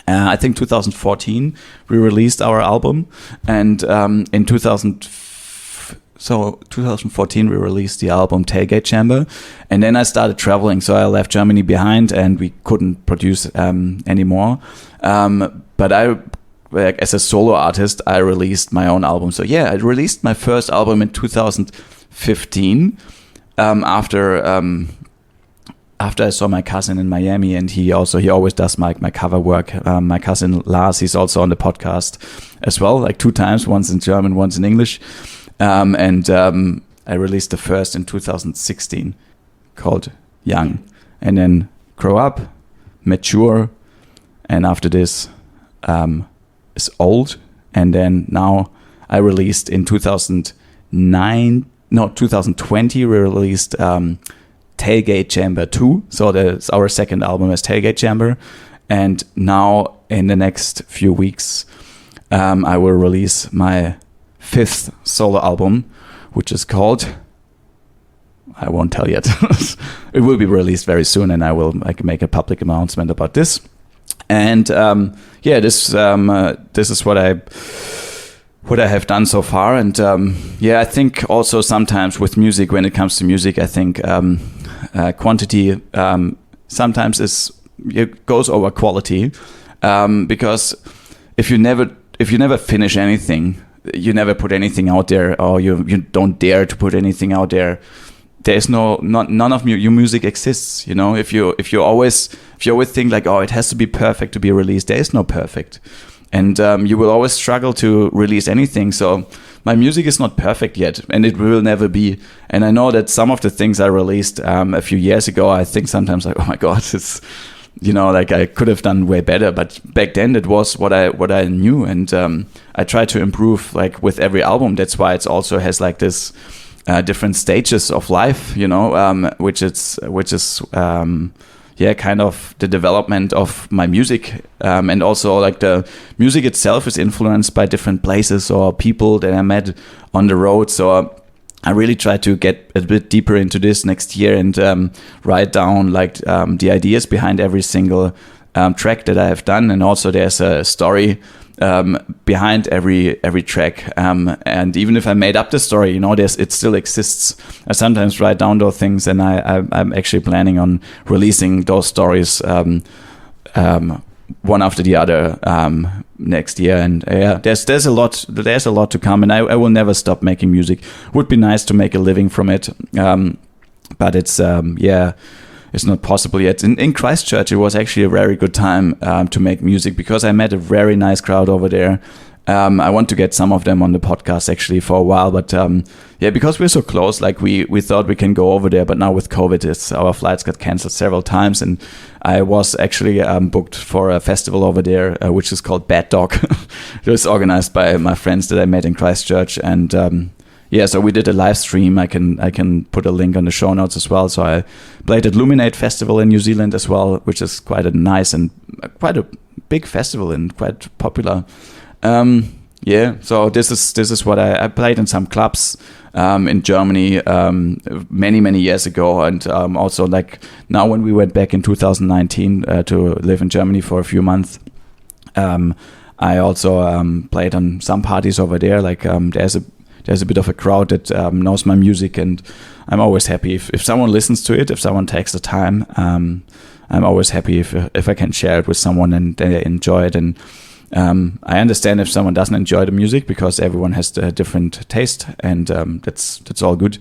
S2: I think 2014 we released our album, and in 2014 we released the album Tailgate Chamber, and then I started traveling, so I left Germany behind and we couldn't produce anymore. But as a solo artist, I released my own album. So I released my first album in 2015 after I saw my cousin in Miami, and he always does my cover work. My cousin Lars, he's also on the podcast as well, 2 times, once in German, once in English. And I released the first in 2016 called young, and then grow up, mature, and after this is old. And then now I released in 2020 we released Tailgate Chamber 2. So that's our second album as Tailgate Chamber. And now in the next few weeks I will release my 5th solo album, which is called, I won't tell yet. It will be released very soon, and I will make a public announcement about this. And this is what I have done so far. And I think also sometimes with music, when it comes to music, I think quantity sometimes it goes over quality, because if you never finish anything, you never put anything out there, or you don't dare to put anything out there, there's none of your music exists. You know, if you always think like, oh, it has to be perfect to be released, there is no perfect, and you will always struggle to release anything. So my music is not perfect yet, and it will never be. And I know that some of the things I released a few years ago, I think sometimes like, oh my god, it's, you know, like I could have done way better, but back then it was what I knew, and I try to improve like with every album. That's why it also has like this different stages of life, you know, which is kind of the development of my music, and also like the music itself is influenced by different places or people that I met on the road. So I really try to get a bit deeper into this next year and write down like the ideas behind every single track that I have done, and also there's a story behind every track, and even if I made up the story, you know, it still exists. I sometimes write down those things, and I'm actually planning on releasing those stories one after the other next year. And there's a lot to come, and I will never stop making music. Would be nice to make a living from it, but it's it's not possible yet. In Christchurch, it was actually a very good time to make music, because I met a very nice crowd over there. I want to get some of them on the podcast actually for a while, but because we're so close, like we thought we can go over there, but now with COVID, our flights got canceled several times, and I was actually booked for a festival over there, which is called Bad Dog. It was organized by my friends that I met in Christchurch, and so we did a live stream. I can put a link on the show notes as well. So I played at Luminate Festival in New Zealand as well, which is quite a nice and quite a big festival and quite popular. So this is what I played in some clubs in Germany many years ago, and also like now when we went back in 2019 to live in Germany for a few months, I also played on some parties over there. Like there's a bit of a crowd that knows my music, and I'm always happy if someone listens to it, if someone takes the time. I'm always happy if I can share it with someone and they enjoy it. And I understand if someone doesn't enjoy the music, because everyone has a different taste, and that's all good.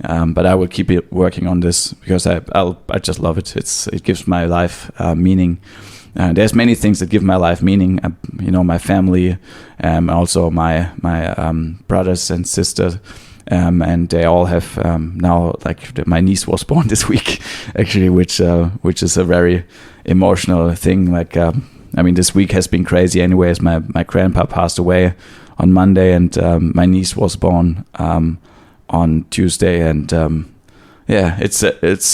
S2: But I will keep working on this, because I just love it. It gives my life meaning. There's many things that give my life meaning, my family, also my brothers and sisters, and they all have now, like my niece was born this week, actually, which is a very emotional thing. Like, this week has been crazy anyways. My grandpa passed away on Monday, and my niece was born on Tuesday, and it's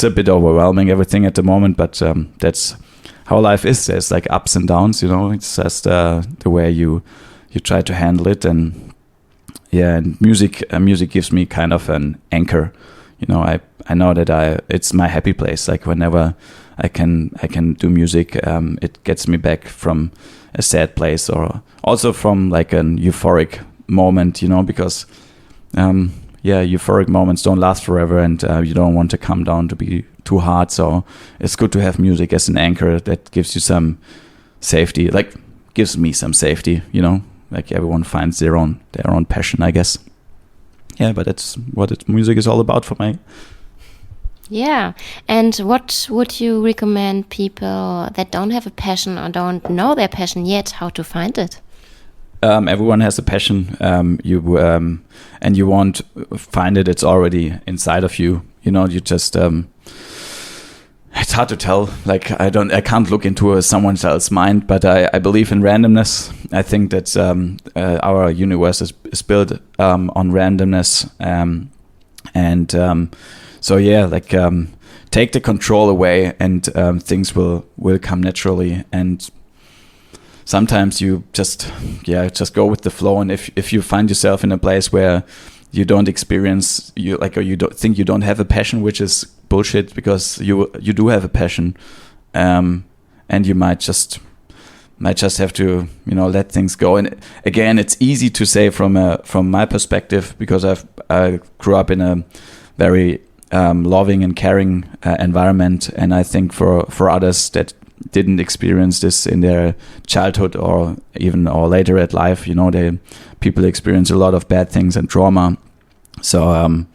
S2: a bit overwhelming, everything at the moment, but that's how life is. There's like ups and downs, it's just the way you try to handle it. And and music gives me kind of an anchor. I know that it's my happy place. Like whenever I can do music, it gets me back from a sad place, or also from like an euphoric moment, because euphoric moments don't last forever, and you don't want to come down to be too hard. So it's good to have music as an anchor that gives you some safety, like gives me some safety, like everyone finds their own passion, I guess. But that's what music is all about for me.
S1: Yeah. And what would you recommend people that don't have a passion or don't know their passion yet, how to find it?
S2: Everyone has a passion, and you won't find it. It's already inside of you. You just it's hard to tell. Like I can't look into someone else's mind, but I believe in randomness. I think that our universe is built on randomness, so yeah, like take the control away, and things will come naturally. And sometimes you just go with the flow. And if you find yourself in a place where you don't experience or you don't think you don't have a passion, which is bullshit, because you do have a passion, and you might just have to let things go. And again, it's easy to say from my perspective, because I grew up in a very loving and caring environment, and I think for others that didn't experience this in their childhood or later at life, people experience a lot of bad things and trauma. So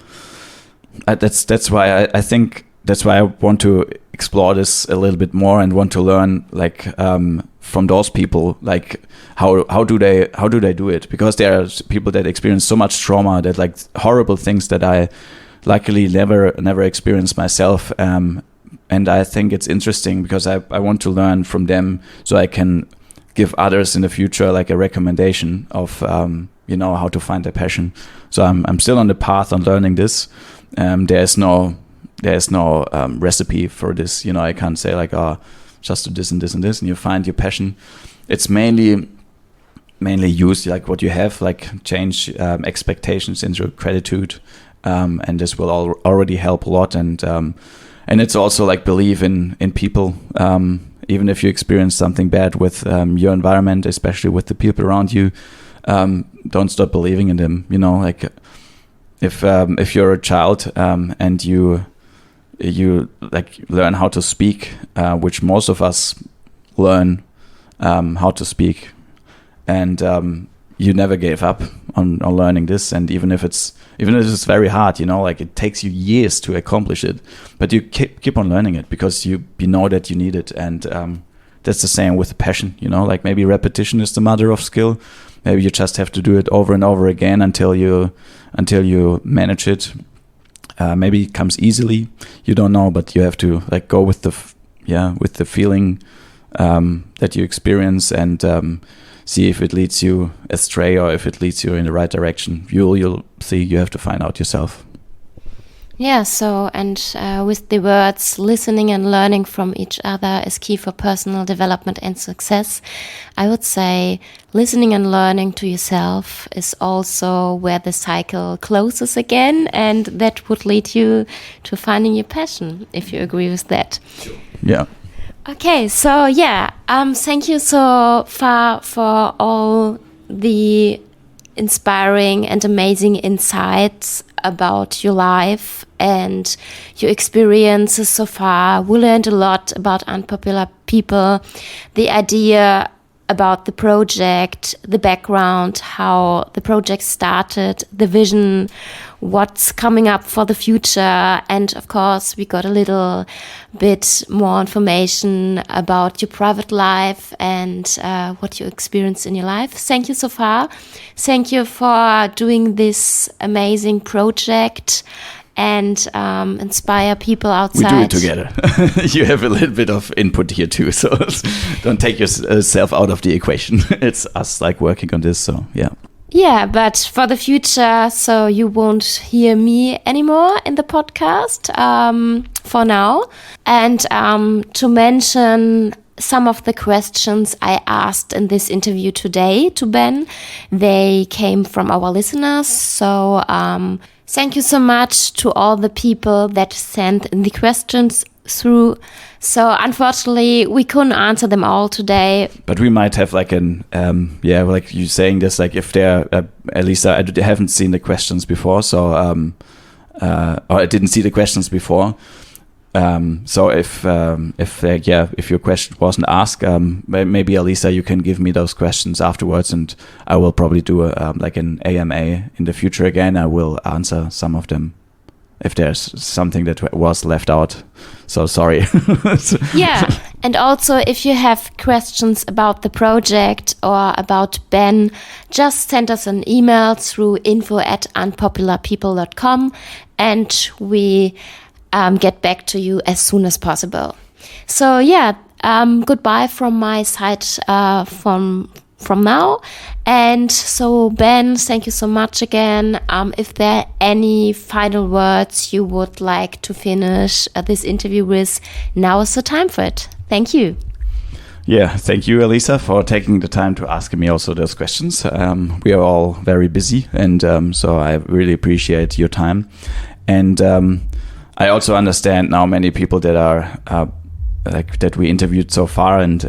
S2: that's why I think that's why I want to explore this a little bit more, and want to learn from those people, like how do they do it, because there are people that experience so much trauma, that like horrible things that I luckily never experienced myself. And I think it's interesting, because I want to learn from them, so I can give others in the future like a recommendation of how to find their passion. So I'm still on the path on learning this. There's no recipe for this. I can't say like, just do this and this and this, and you find your passion. It's mainly use like what you have, like change expectations into gratitude, and this will already help a lot. And it's also like believe in people. Even if you experience something bad with your environment, especially with the people around you, don't stop believing in them. Like if you're a child and you like learn how to speak, which most of us learn how to speak, and you never gave up on learning this. And even if it's very hard, like it takes you years to accomplish it, but you keep on learning it, because you know that you need it. And that's the same with passion. Like maybe repetition is the mother of skill. Maybe you just have to do it over and over again until you manage it. Maybe it comes easily, you don't know, but you have to like go with the feeling that you experience, and see if it leads you astray or if it leads you in the right direction. You'll see. You have to find out yourself.
S1: Yeah, so, and with the words, listening and learning from each other is key for personal development and success. I would say listening and learning to yourself is also where the cycle closes again, and that would lead you to finding your passion, if you agree with that.
S2: Yeah.
S1: Okay, so yeah, thank you so far for all the inspiring and amazing insights about your life and your experiences so far. We learned a lot about Unpopular People, the idea about the project, the background, how the project started, the vision, what's coming up for the future. And of course, we got a little bit more information about your private life and what you experienced in your life. Thank you so far. Thank you for doing this amazing project and inspire people outside.
S2: We do it together. You have a little bit of input here too, so don't take yourself out of the equation. It's us like working on this, so yeah.
S1: Yeah, but for the future, so you won't hear me anymore in the podcast for now. And to mention some of the questions I asked in this interview today to Ben, they came from our listeners. So thank you so much to all the people that sent the questions through. So unfortunately, we couldn't answer them all today.
S2: But we might have like like you saying this, like if they're, Elisa, I haven't seen the questions before, so, or I didn't see the questions before. So if your question wasn't asked, maybe Elisa, you can give me those questions afterwards, and I will probably do like an AMA in the future again. I will answer some of them if there's something that was left out. So sorry.
S1: Yeah, and also if you have questions about the project or about Ben, just send us an email through info@unpopularpeople.com, and we get back to you as soon as possible. So yeah, goodbye from my side from now. And so Ben, thank you so much again. If there are any final words you would like to finish this interview with, now is the time for it. Thank you.
S2: Yeah, thank you, Elisa, for taking the time to ask me also those questions. We are all very busy, and so I really appreciate your time. And I also understand now many people that are like that we interviewed so far, and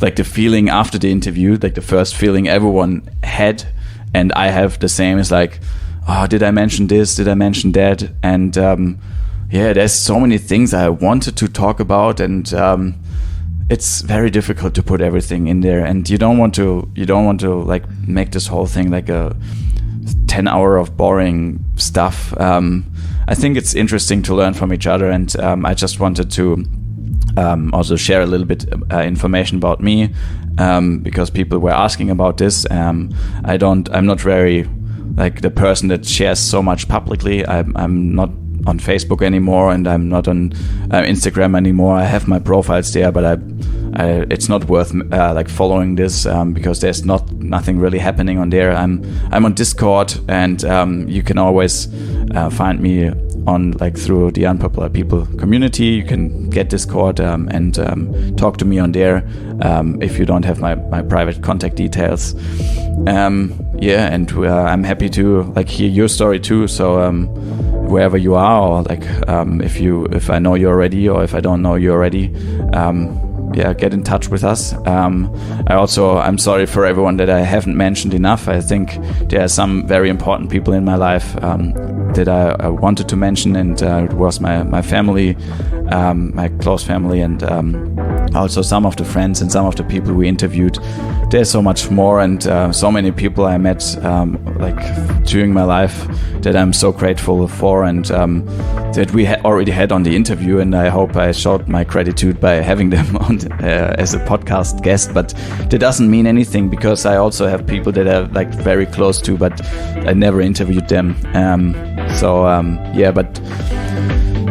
S2: like the feeling after the interview, like the first feeling everyone had, and I have the same, is like, oh, did I mention this? Did I mention that? And yeah, there's so many things I wanted to talk about, and it's very difficult to put everything in there, and you don't want to like make this whole thing like a 10 hour of boring stuff. I think it's interesting to learn from each other, and I just wanted to also share a little bit information about me, because people were asking about this. I'm not very like the person that shares so much publicly. I'm not on Facebook anymore, and I'm not on Instagram anymore. I have my profiles there, but it's not worth like following this, because there's nothing really happening on there. I'm on Discord, and you can always find me on like through the Unpopular People community. You can get Discord and talk to me on there if you don't have my private contact details. Yeah, and I'm happy to like hear your story too. So wherever you are, or like if I know you already, or if I don't know you already, yeah, get in touch with us. I'm sorry for everyone that I haven't mentioned enough. I think there are some very important people in my life that I wanted to mention, and it was my family, my close family, and also some of the friends and some of the people we interviewed. There's so much more, and so many people I met like during my life that I'm so grateful for, and that we already had on the interview, and I hope I showed my gratitude by having them on as a podcast guest. But that doesn't mean anything, because I also have people that are like very close to, but I never interviewed them. Yeah, but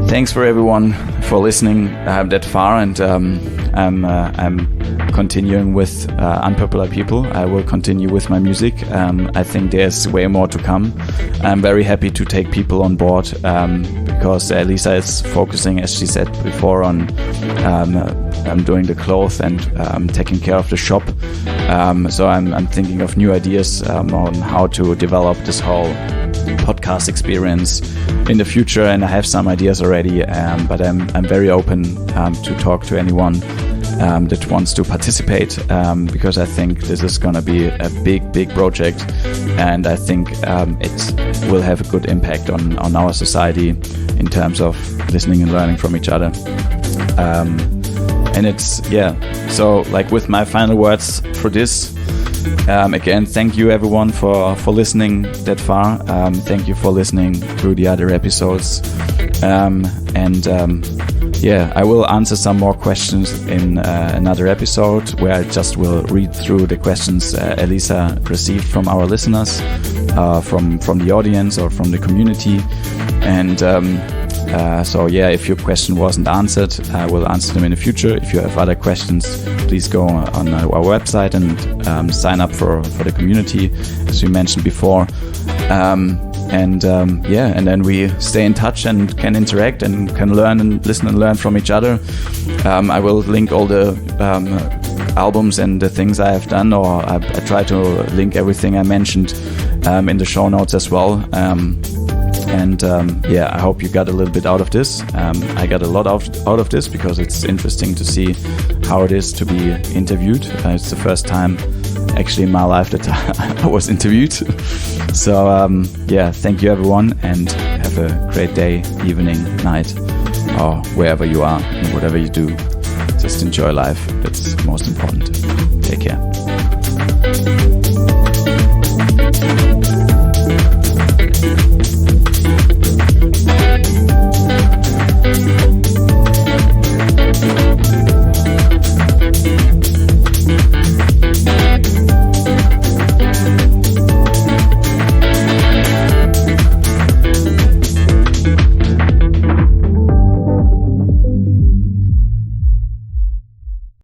S2: thanks for everyone for listening that far, and I'm continuing with Unpopular People. I will continue with my music. I think there's way more to come. I'm very happy to take people on board, because Elisa is focusing, as she said before, on doing the clothes and taking care of the shop. So I'm thinking of new ideas on how to develop this whole podcast experience in the future, and I have some ideas already, but I'm very open to talk to anyone that wants to participate, because I think this is going to be a big project, and I think it will have a good impact on our society in terms of listening and learning from each other. And it's, yeah, so like with my final words for this, again, thank you everyone for listening that far. Thank you for listening to the other episodes. Yeah, I will answer some more questions in another episode, where I just will read through the questions Elisa received from our listeners, from the audience or from the community. And so yeah, if your question wasn't answered, I will answer them in the future. If you have other questions, please go on our website and sign up for the community, as we mentioned before. Yeah, and then we stay in touch and can interact and can learn and listen and learn from each other. I will link all the albums and the things I have done, or I try to link everything I mentioned in the show notes as well. Yeah, I hope you got a little bit out of this. I got a lot out of this, because it's interesting to see how it is to be interviewed. It's the first time actually in my life that I was interviewed. So yeah, thank you everyone, and have a great day, evening, night, or wherever you are and whatever you do. Just enjoy life. That's most important. Take care.